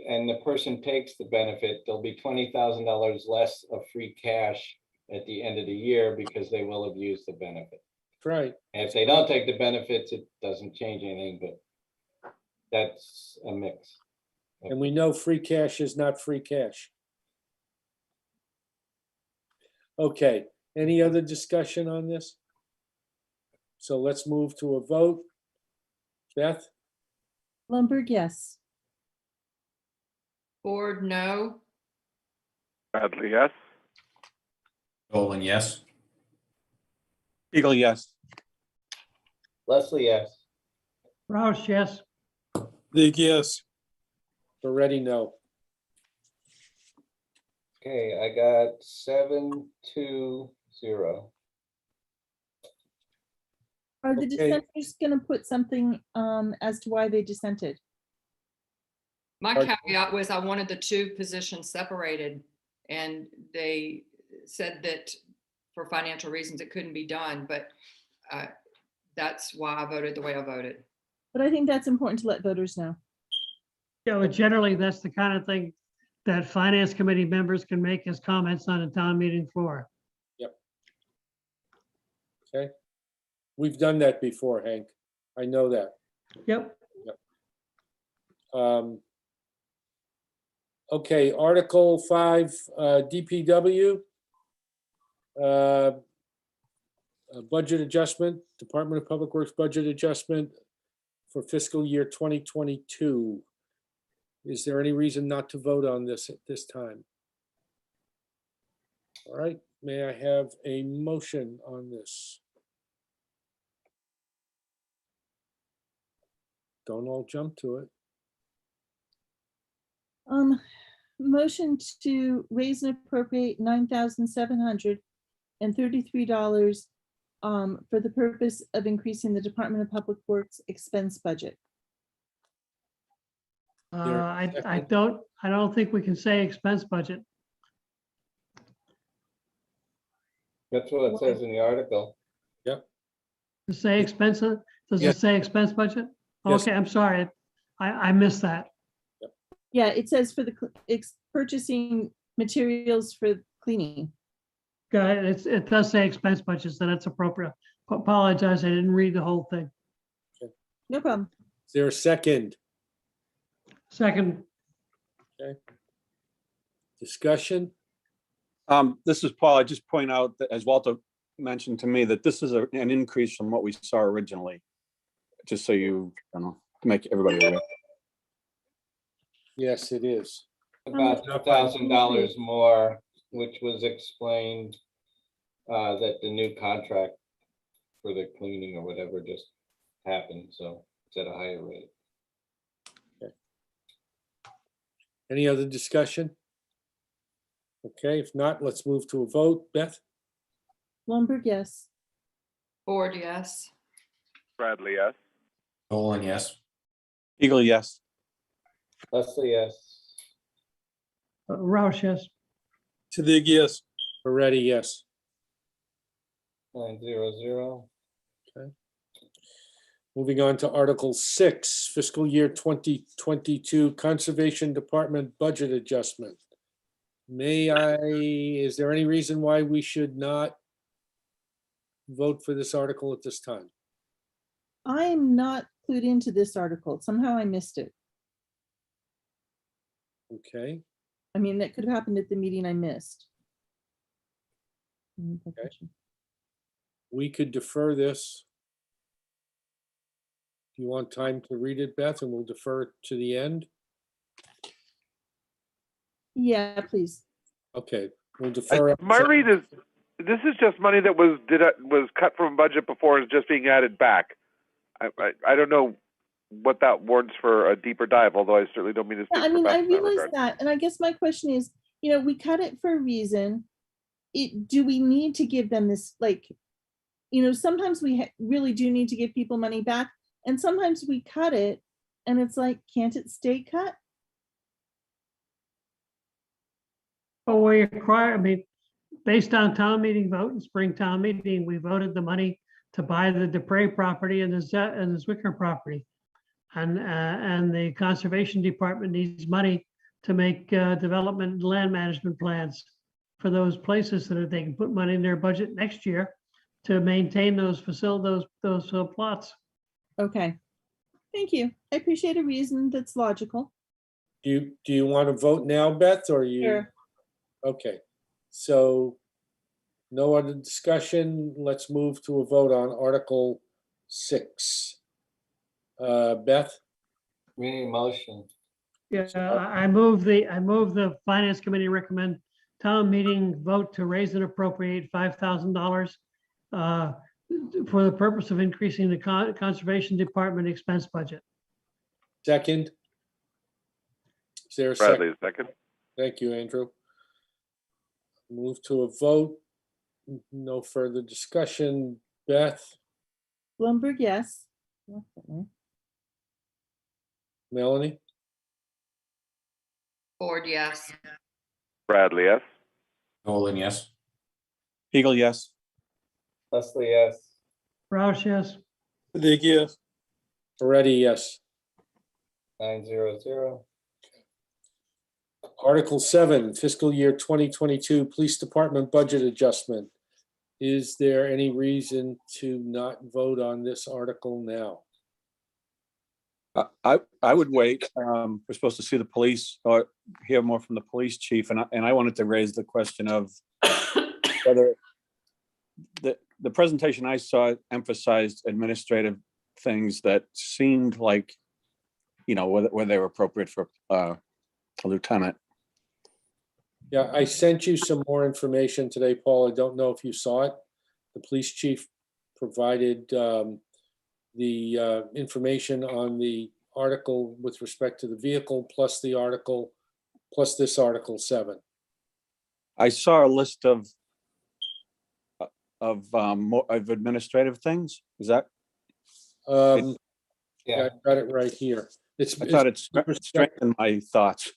and the person takes the benefit, there'll be $20,000 less of free cash at the end of the year because they will have used the benefit. Right. And if they don't take the benefits, it doesn't change anything, but that's a mix. And we know free cash is not free cash. Okay, any other discussion on this? So let's move to a vote. Beth? Lumberg, yes. Ford, no. Bradley, yes. Dolan, yes. Eagle, yes. Leslie, yes. Roush, yes. Dig, yes. Already no. Okay, I got 7-2-0. Are the Okay. dissenters going to put something as to why they dissented? My Pardon? caveat was I wanted the two positions separated, and they said that for financial reasons it couldn't be done, but that's why I voted the way I voted. But I think that's important to let voters know. Yeah, but generally, that's the kind of thing that finance committee members can make as comments on a town meeting floor. Okay. We've done that before, Hank. I know that. Yep. Okay, Article 5, DPW. A budget adjustment, Department of Public Works budget adjustment for fiscal year 2022. Is there any reason not to vote on this at this time? All right, may I have a motion on this? Don't all jump to it. Motion to raise and appropriate $9,733 for the purpose of increasing the Department of Public Works expense budget. I don't think we can say expense budget. That's what it says in the article. To say expensive, does Yes. it say expense budget? Yes. Okay, I'm sorry. I missed that. Yeah, it says for the purchasing materials for cleaning. Got it. It does say expense budget, so that's appropriate. Apologize, I didn't read the whole thing. No problem. Is there a second? Second, Discussion? This is Paul. I just point out that, as Walter mentioned to me, that this is an increase from what we saw originally. Just so you, I don't know, to make everybody aware. Yes, it is. About $2,000 more, which was explained that the new contract for the cleaning or whatever just happened, so it's at a higher rate. Any other discussion? Okay, if not, let's move to a vote. Beth? Blumberg, yes. Ford, yes. Bradley, yes. Nolan, yes. Eagle, yes. Leslie, yes. Roush, yes. Tadig, yes. Moretti, yes. 900. Moving on to Article 6, fiscal year 2022 Conservation Department budget adjustment. Is there any reason why we should not vote for this article at this time? I am not clued into this article. Somehow I missed it. Okay, I mean, that could have happened at the meeting I missed. we could defer this. Do you want time to read it, Beth, and we'll defer it to the end? Yeah, please. Okay, we'll defer. it. My read is, this is just money that was cut from budget before and is just being added back. I don't know what that warrants for a deeper dive, although I certainly don't mean to speak I for mean, Beth I in that realize regard. that, and I guess my question is, we cut it for a reason. Do we need to give them this, like, sometimes we really do need to give people money back, and sometimes we cut it, and it's like, can't it stay cut? Oh, we acquire, I mean, based on town meeting vote and spring town meeting, we voted the money to buy the Dupre property and the Zwicker property. And the Conservation Department needs money to make development and land management plans for those places so that they can put money in their budget next year to maintain those plots. Okay, thank you. I appreciate a reason that's logical. Do you want to vote now, Beth, or you? Sure. Okay, so no other discussion. Let's move to a vote on Article 6. Beth? We need a motion. Yeah, I move the Finance Committee recommend town meeting vote to raise and appropriate $5,000 for the purpose of increasing the Conservation Department expense budget. Second? Is there a second? Bradley, second. Thank you, Andrew. Move to a vote. No further discussion. Beth? Blumberg, yes. Melanie? Ford, yes. Bradley, yes. Nolan, yes. Eagle, yes. Leslie, yes. Roush, yes. Tadig, yes. Moretti, yes. 900. Article 7, fiscal year 2022 Police Department budget adjustment. Is there any reason to not vote on this article now? I would wait. We're supposed to see the police or hear more from the police chief, and I wanted to raise the question of whether the presentation I saw emphasized administrative things that seemed like, whether they were appropriate for a lieutenant. Yeah, I sent you some more information today, Paul. I don't know if you saw it. The police chief provided the information on the article with respect to the vehicle, plus the article, plus this Article 7. I saw a list of administrative things. Is that? Yeah, Yeah, I got it right here. I thought it strengthened my thoughts.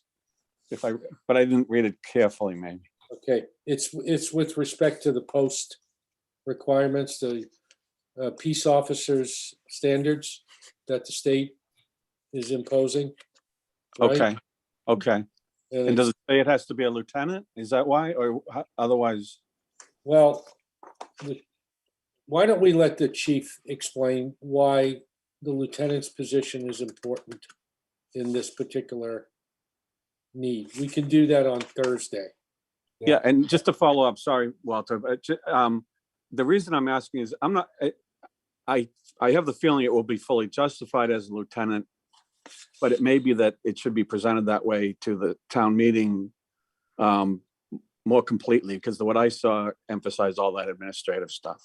But I didn't read it carefully, maybe. Okay, it's with respect to the post requirements, the peace officers standards that the state is imposing. Right? Okay. And And does it say it has to be a lieutenant? Is that why, or otherwise? well, why don't we let the chief explain why the lieutenant's position is important in this particular need? We can do that on Thursday. Yeah, and just to follow up, sorry, Walter, but the reason I'm asking is I have the feeling it will be fully justified as a lieutenant, but it may be that it should be presented that way to the town meeting more completely, because what I saw emphasized all that administrative stuff.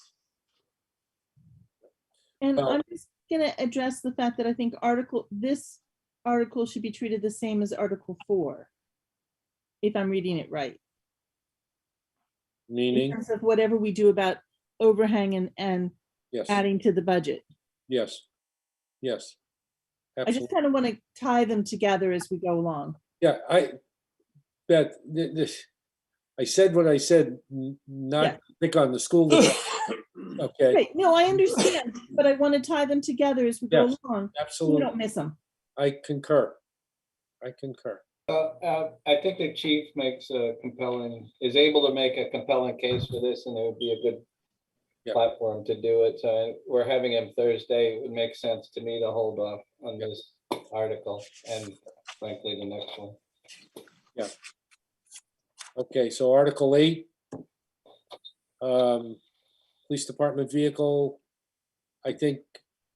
And Well- I'm just gonna address the fact that I think this article should be treated the same as Article 4, if I'm reading it right. In Meaning, terms of whatever we do about overhang and yes, adding to the budget. yes, yes. I just Absolutely. kind of want to tie them together as we go along. Yeah, Beth, I said what I said, Yeah. not to pick on the school. Okay, Right, no, I understand, but I want to tie them together as we go Yes, along. So we absolutely. don't miss them. I concur. I concur. I think the chief is able to make a compelling case for this, and it would be a good Yeah. platform to do it. So we're having him Thursday. It would make sense to me to hold off on this article and frankly, the next one. Okay, so Article 8. Police Department vehicle. I think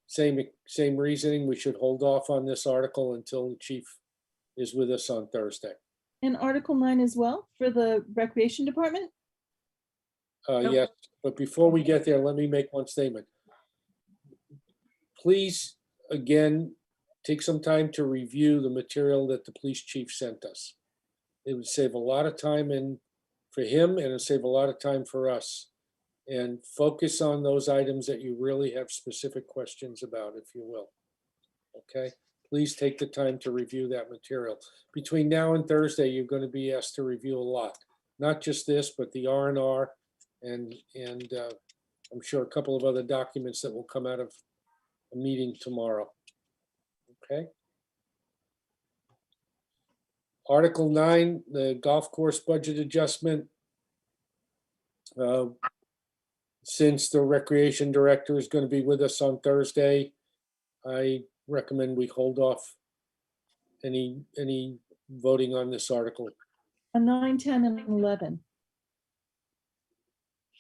same reasoning. We should hold off on this article until the chief is with us on Thursday. And Article 9 as well for the Recreation Department? Yes, but before we get there, let me make one statement. Please, again, take some time to review the material that the police chief sent us. It would save a lot of time for him, and it'd save a lot of time for us. And focus on those items that you really have specific questions about, if you will. Okay, please take the time to review that material. Between now and Thursday, you're going to be asked to review a lot, not just this, but the R&R and I'm sure a couple of other documents that will come out of a meeting tomorrow. Okay. Article 9, the golf course budget adjustment. Since the recreation director is going to be with us on Thursday, I recommend we hold off any voting on this article. On 9, 10, and 11.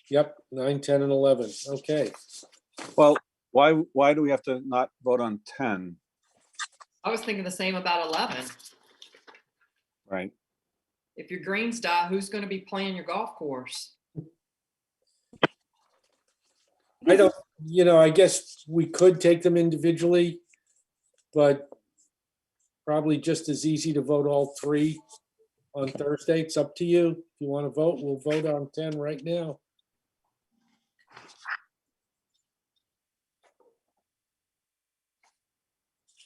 Yep, 9, 10, and 11. Okay. Well, why do we have to not vote on 10? I was thinking the same about 11. Right. If your greens die, who's going to be playing your golf course? I don't, I guess we could take them individually, but probably just as easy to vote all three on Thursday. It's up to you. If you want to vote, we'll vote on 10 right now.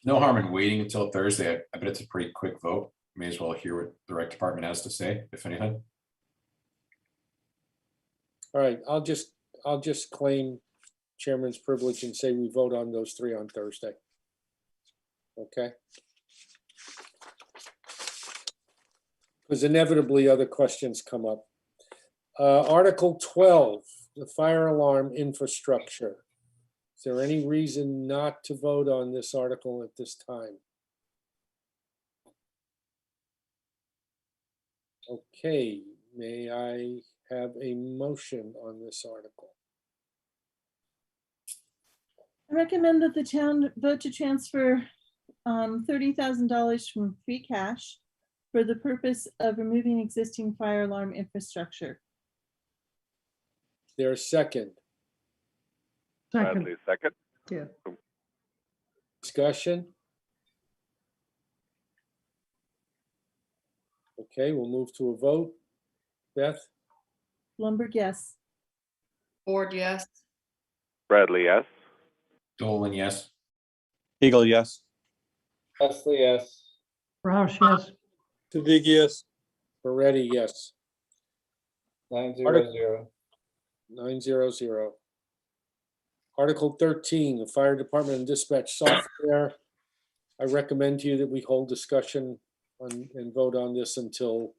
No harm in waiting until Thursday. I bet it's a pretty quick vote. May as well hear what the rec department has to say, if anything. All right, I'll just claim chairman's privilege and say we vote on those three on Thursday. Okay. Because inevitably other questions come up. Article 12, the fire alarm infrastructure. Is there any reason not to vote on this article at this time? Okay, may I have a motion on this article? I recommend that the town vote to transfer $30,000 from free cash for the purpose of removing existing fire alarm infrastructure. Is there a second? Second, Bradley, second. yeah. Discussion? Okay, we'll move to a vote. Beth? Blumberg, yes. Ford, yes. Bradley, yes. Dolan, yes. Eagle, yes. Leslie, yes. Roush, yes. Siddiqui, yes. Moretti, yes. 900. 900. Article 13, the fire department and dispatch software. I recommend to you that we hold discussion on and vote on this until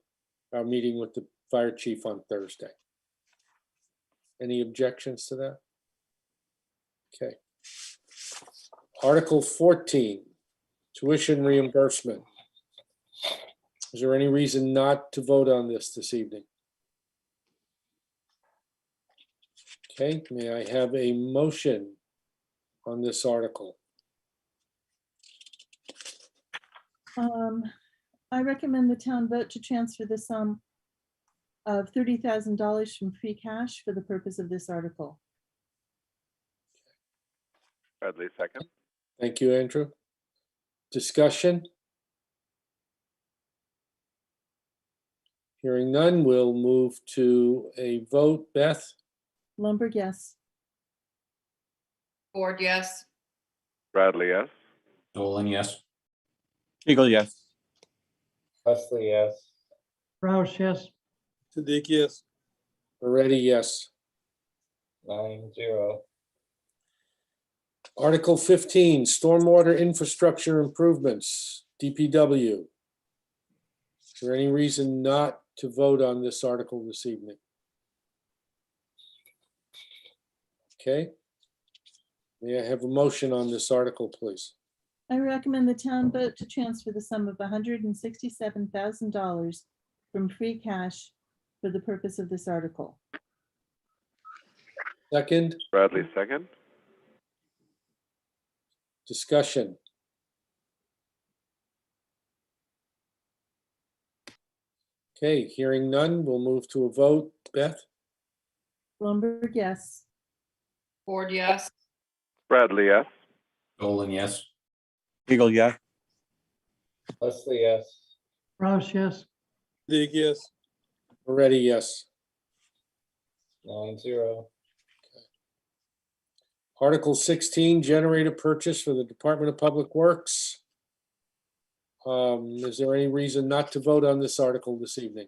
our meeting with the fire chief on Thursday. Any objections to that? Okay. Article 14, tuition reimbursement. Is there any reason not to vote on this evening? Okay, may I have a motion on this article? I recommend the town vote to transfer the sum of $30,000 from free cash for the purpose of this article. Bradley, second. Thank you, Andrew. Discussion? Hearing none, we'll move to a vote. Beth? Blumberg, yes. Ford, yes. Bradley, yes. Dolan, yes. Eagle, yes. Leslie, yes. Roush, yes. Siddiqui, yes. Moretti, yes. 9-0. Article 15, stormwater infrastructure improvements, DPW. Is there any reason not to vote on this article this evening? Okay. May I have a motion on this article, please? I recommend the town vote to transfer the sum of $167,000 from free cash for the purpose of this article. Second, Bradley, second. discussion. Okay, hearing none, we'll move to a vote. Beth? Blumberg, yes. Ford, yes. Bradley, yes. Dolan, yes. Eagle, yes. Leslie, yes. Roush, yes. Siddiqui, yes. Moretti, yes. 9-0. Article 16, generator purchase for the Department of Public Works. Is there any reason not to vote on this article this evening?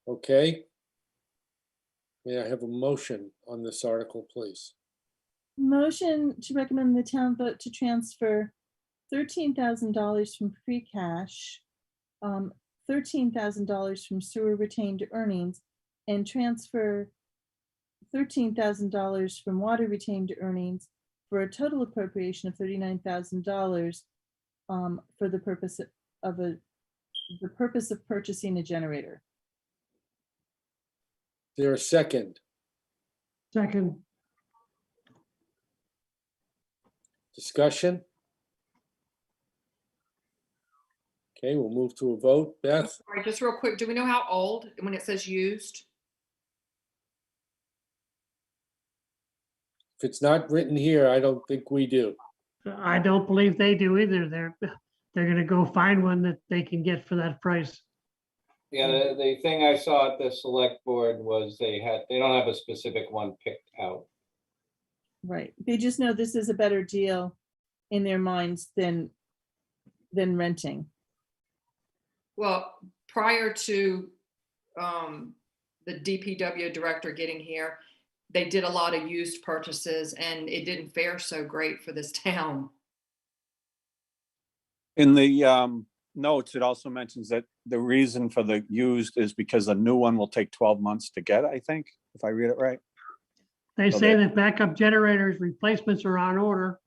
Okay. May I have a motion on this article, please? Motion to recommend the town vote to transfer $13,000 from free cash, $13,000 from sewer retained earnings, and transfer $13,000 from water retained earnings for a total appropriation of $39,000 for the purpose of purchasing a generator. Is there a second? Second, Discussion? Okay, we'll move to a vote. Beth? Sorry, just real quick, do we know how old when it says used? If it's not written here, I don't think we do. I don't believe they do either. They're gonna go find one that they can get for that price. Yeah, the thing I saw at the select board was they don't have a specific one picked out. Right. They just know this is a better deal in their minds than renting. Well, prior to the DPW director getting here, they did a lot of used purchases and it didn't fare so great for this town. In the notes, it also mentions that the reason for the used is because a new one will take 12 months to get, I think, if I read it right. They So say they- that backup generators replacements are on order.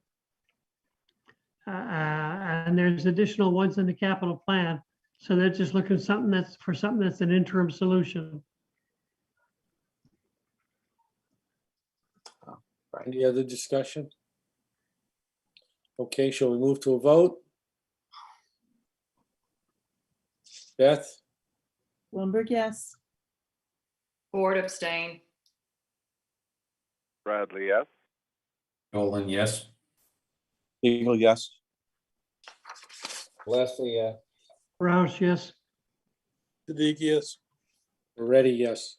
And there's additional ones in the capital plan. So they're just looking something that's an interim solution. Any other discussion? Okay, shall we move to a vote? Beth, Bloomberg, yes. Ford abstain. Bradley, yes. Nolan, yes. Eagle, yes. Leslie, yeah. Roush, yes. Siddiqui, yes. Moretti, yes.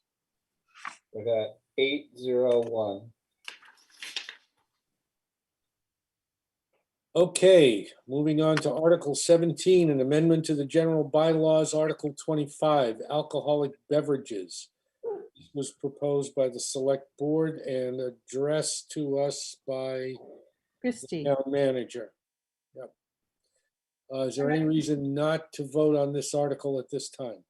We got 801. Okay, moving on to Article 17, an amendment to the general bylaws, Article 25, alcoholic beverages. This was proposed by the select board and addressed to us by Christie. town manager. Yep. Is there any reason not to vote on this article at this time?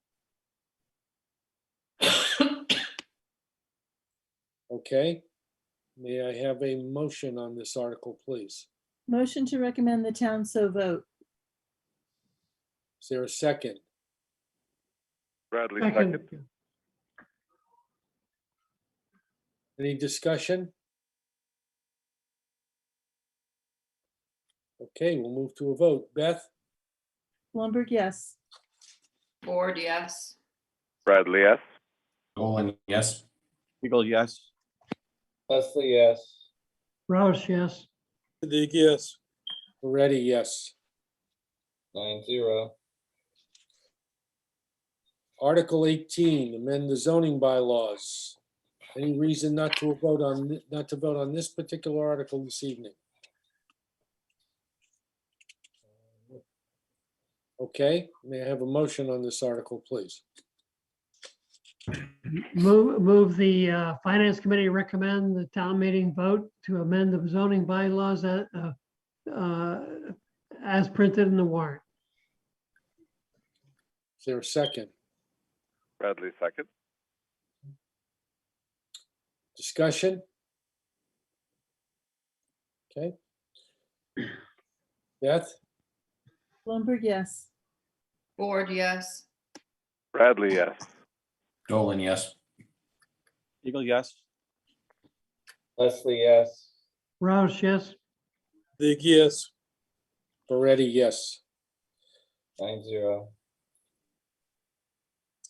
Okay, may I have a motion on this article, please? Motion to recommend the town so vote. Is there a second? Bradley, Second. second. Any discussion? Okay, we'll move to a vote. Beth, Bloomberg, yes. Ford, yes. Bradley, yes. Nolan, yes. Eagle, yes. Leslie, yes. Roush, yes. Siddiqui, yes. Moretti, yes. 9-0. Article 18, amend the zoning bylaws. Any reason not to vote on this particular article this evening? Okay, may I have a motion on this article, please? Move the finance committee recommend the town meeting vote to amend the zoning bylaws as printed in the warrant. Is there a second? Bradley, second. Discussion? Okay. Beth, Bloomberg, yes. Ford, yes. Bradley, yes. Nolan, yes. Eagle, yes. Leslie, yes. Roush, yes. Siddiqui, yes. Moretti, yes. 9-0.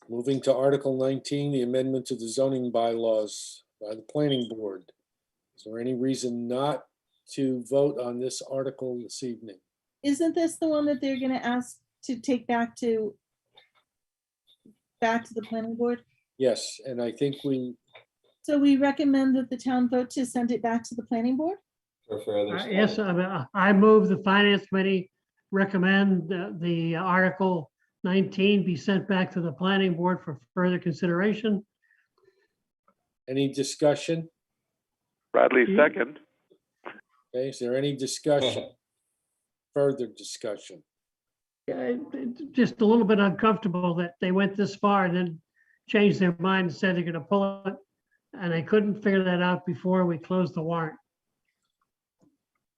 Moving to Article 19, the amendment to the zoning bylaws by the planning board. Is there any reason not to vote on this article this evening? Isn't this the one that they're gonna ask to take back to the planning board? Yes, and I think So we recommend that the town vote to send it back to the planning board? For further Yes, study. I move the finance committee recommend the Article 19 be sent back to the planning board for further consideration. any discussion? Bradley, Yeah. second. Okay, is there any discussion? Further discussion? Just a little bit uncomfortable that they went this far and then changed their mind and said they're gonna pull it. And they couldn't figure that out before we closed the warrant.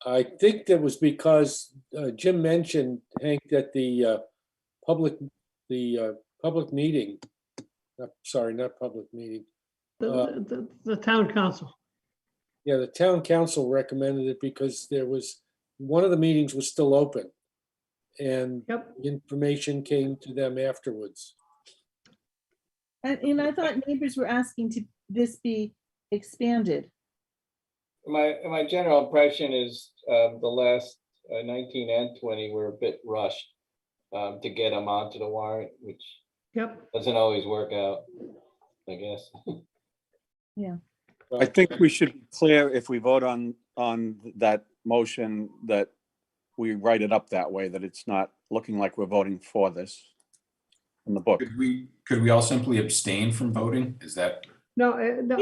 I think that was because Jim mentioned, Hank, that the public meeting, not public meeting. The town council. Yeah, the town council recommended it because one of the meetings was still open. And Yep. information came to them afterwards. And I thought neighbors were asking to this be expanded. My general impression is the last 19 and 20 were a bit rushed to get them onto the warrant, which Yep. doesn't always work out, I guess. I think we should be clear if we vote on that motion that we write it up that way, that it's not looking like we're voting for this in the book. Could we all simply abstain from voting? Is that? No,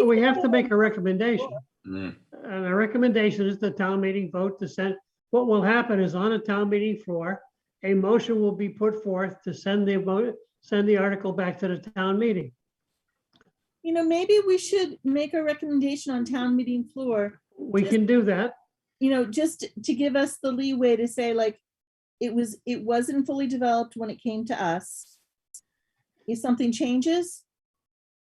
we have to make a recommendation. Mm, And the recommendation is the town meeting vote to send, what will happen is on a town meeting floor, a motion will be put forth to send the article back to the town meeting. You know, maybe we should make a recommendation on town meeting floor, We can do that. you know, just to give us the leeway to say like, it wasn't fully developed when it came to us. If something changes,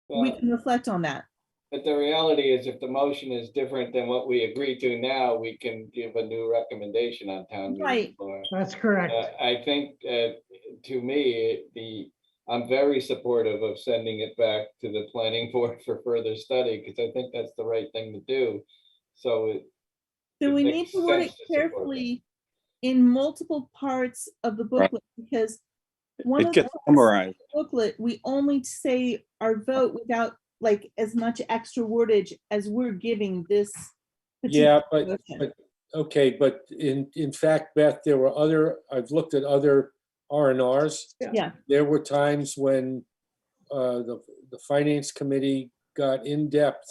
we Well, can reflect on that. but the reality is if the motion is different than what we agreed to now, we can give a new recommendation on town meeting Right. floor. That's correct. I think, to me, I'm very supportive of sending it back to the planning board for further study, because I think that's the right thing to do. So So it we need makes to word it sense to support that. carefully in multiple parts of the booklet, because one It of the gets summarized. booklet, we only say our vote without like as much extra wordage as we're giving this. Yeah, particular motion. but, okay, but in fact, Beth, I've looked at other R&Rs. Yeah, There were times when the finance committee got in depth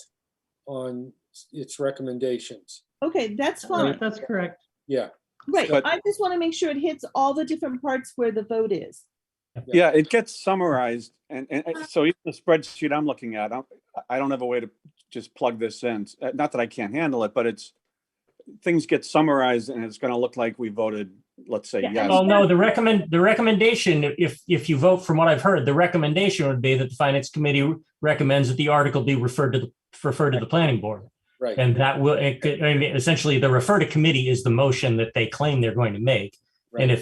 on its recommendations. okay, that's fine. That's correct. Yeah, Right, But- I just want to make sure it hits all the different parts where the vote is. Yeah, it gets summarized, and so even the spreadsheet I'm looking at, I don't have a way to just plug this in. Not that I can't handle it, but things get summarized and it's gonna look like we voted, let's say, Yeah, yes. Well, no, the recommendation, if you vote from what I've heard, the recommendation would be that the finance committee recommends that the article be referred to the planning board. right. And that will, I mean, essentially, the refer to committee is the motion that they claim they're going to make. And right.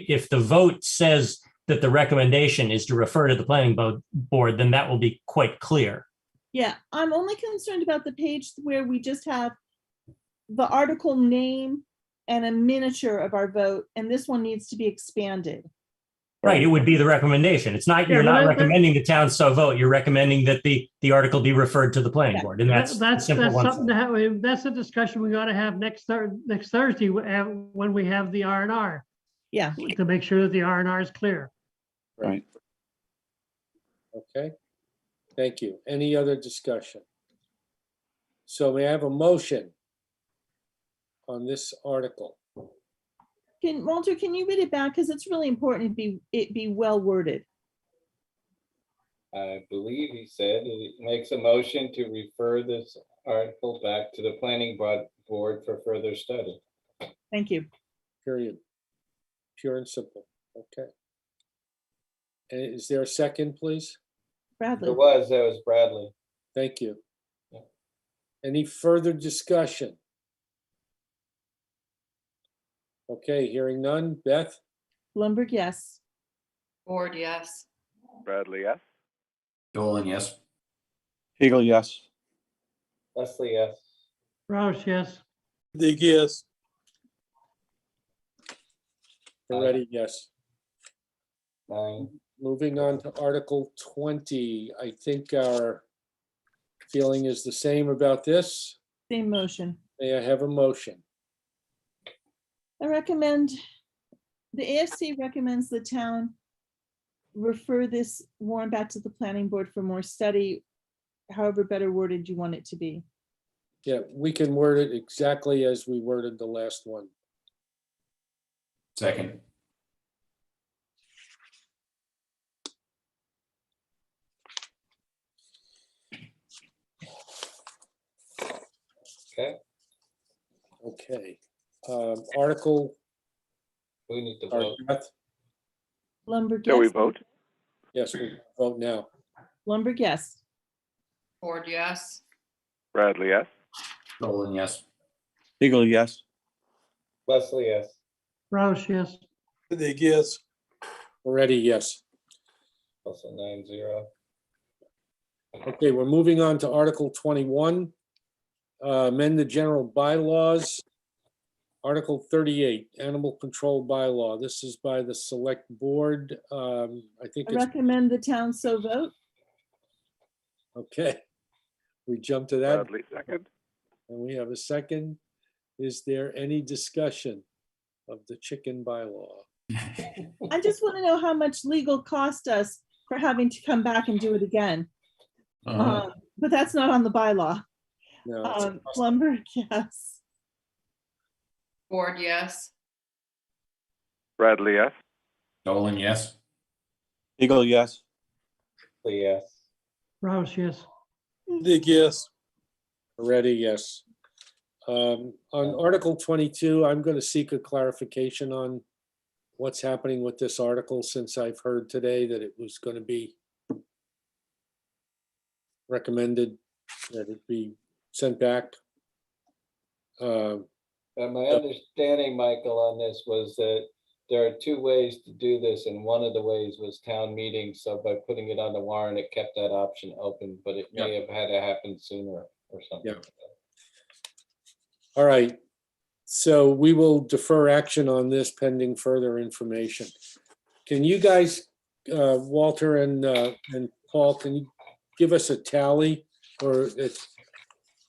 if the vote says that the recommendation is to refer to the planning board, then that will be quite clear. Yeah, I'm only concerned about the page where we just have the article name and a miniature of our vote, and this one needs to be expanded. Right, it would be the recommendation. It's not, you're Yeah, but not that- recommending the town so vote. You're recommending that the article be referred to the planning Yeah. board, and that's That's simple one. something to have, that's a discussion we ought to have next Thursday when we have the R&R, Yeah, to make sure that the R&R is clear. Right. Okay, thank you. Any other discussion? So may I have a motion on this article? Walter, can you read it back? Because it's really important it be well worded. I believe he said he makes a motion to refer this article back to the planning board for further study. Thank you. Period. Pure and simple. Okay. And is there a second, please? That Bradley, was Bradley. Thank you. Yeah. Any further discussion? Okay, hearing none. Beth? Blumberg, yes. Ford, yes. Bradley, yes. Dolan, yes. Eagle, yes. Leslie, yes. Roush, yes. Siddiqui, yes. Already, yes. 9. Moving on to Article 20. I think our feeling is the same about this. Same motion. May I have a motion? I recommend, the AFC recommends the town refer this warrant back to the planning board for more study, however better worded you want it to be. Yeah, we can word it exactly as we worded the last one. Second. Okay, Okay. Article. we need to or vote. Beth? Blumberg, Shall we yes. vote? Yes, we vote now. Blumberg, yes. Ford, yes. Bradley, yes. Dolan, yes. Eagle, yes. Leslie, yes. Roush, yes. Siddiqui, yes. Already, yes. Also 9-0. Okay, we're moving on to Article 21. Amend the general bylaws. Article 38, Animal Control Bylaw. This is by the Select Board. I think I it's, recommend the town so vote. okay. We jump to that, Bradley, second. and we have a second. Is there any discussion of the chicken bylaw? I just want to know how much legal cost us for having to come back and do it again. But that's not on the bylaw. No, it's a Blumberg, yes. Ford, yes. Bradley, yes. Dolan, yes. Eagle, yes. Yes. Roush, yes. Dig, yes. Moretti, yes. On Article 22, I'm going to seek a clarification on what's happening with this article, since I've heard today that it was going to be recommended that it be sent back. My understanding, Michael, on this was that there are two ways to do this, and one of the ways was town meeting. So by putting it on the warrant, it kept that option open, but it may have had to happen sooner or something. Yeah. All right. So we will defer action on this pending further information. Can you guys, Walter and Paul, can you give us a tally, or it's,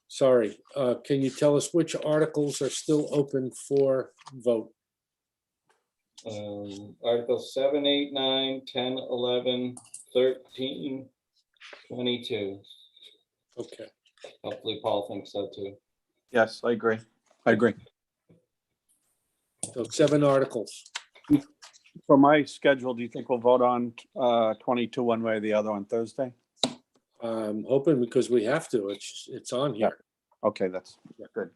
sorry, can you tell us which articles are still open for vote? Article 7, 8, 9, 10, 11, 13, 22. Okay. Hopefully Paul thinks so too. Yes, I agree. I agree. So 7 articles. For my schedule, do you think we'll vote on 22 one way or the other on Thursday? I'm hoping, because we have to, it's on here. Okay, that's good.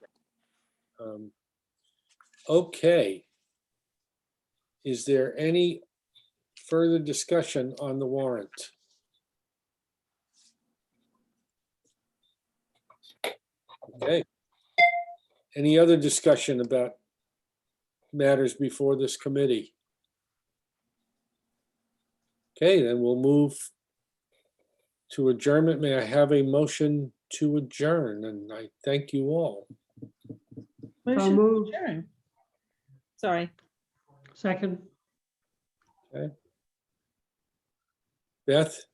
Okay. Is there any further discussion on the warrant? Okay. Any other discussion about matters before this committee? Okay, then we'll move to adjournment. May I have a motion to adjourn? And I thank you all. Motion to moved. adjourn. Sorry. Second, Beth,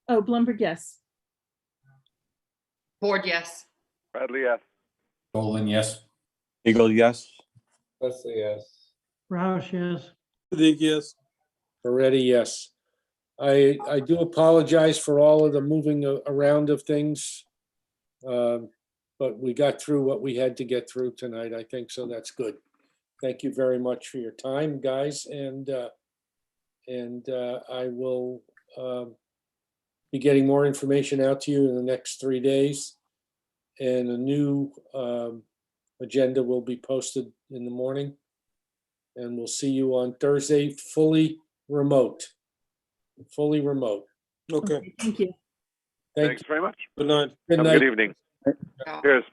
Oh, Blumberg, yes. Board, yes. Bradley, yes. Dolan, yes. Eagle, yes. Leslie, yes. Roush, yes. Dig, yes. Moretti, yes. I do apologize for all of the moving around of things. But we got through what we had to get through tonight, I think, so that's good. Thank you very much for your time, guys, and I will be getting more information out to you in the next 3 days. And a new agenda will be posted in the morning. And we'll see you on Thursday, fully remote. Fully remote. Okay. Thank you. Thank Thanks very much. Good night. Good Have a night. good evening. Yeah. Cheers.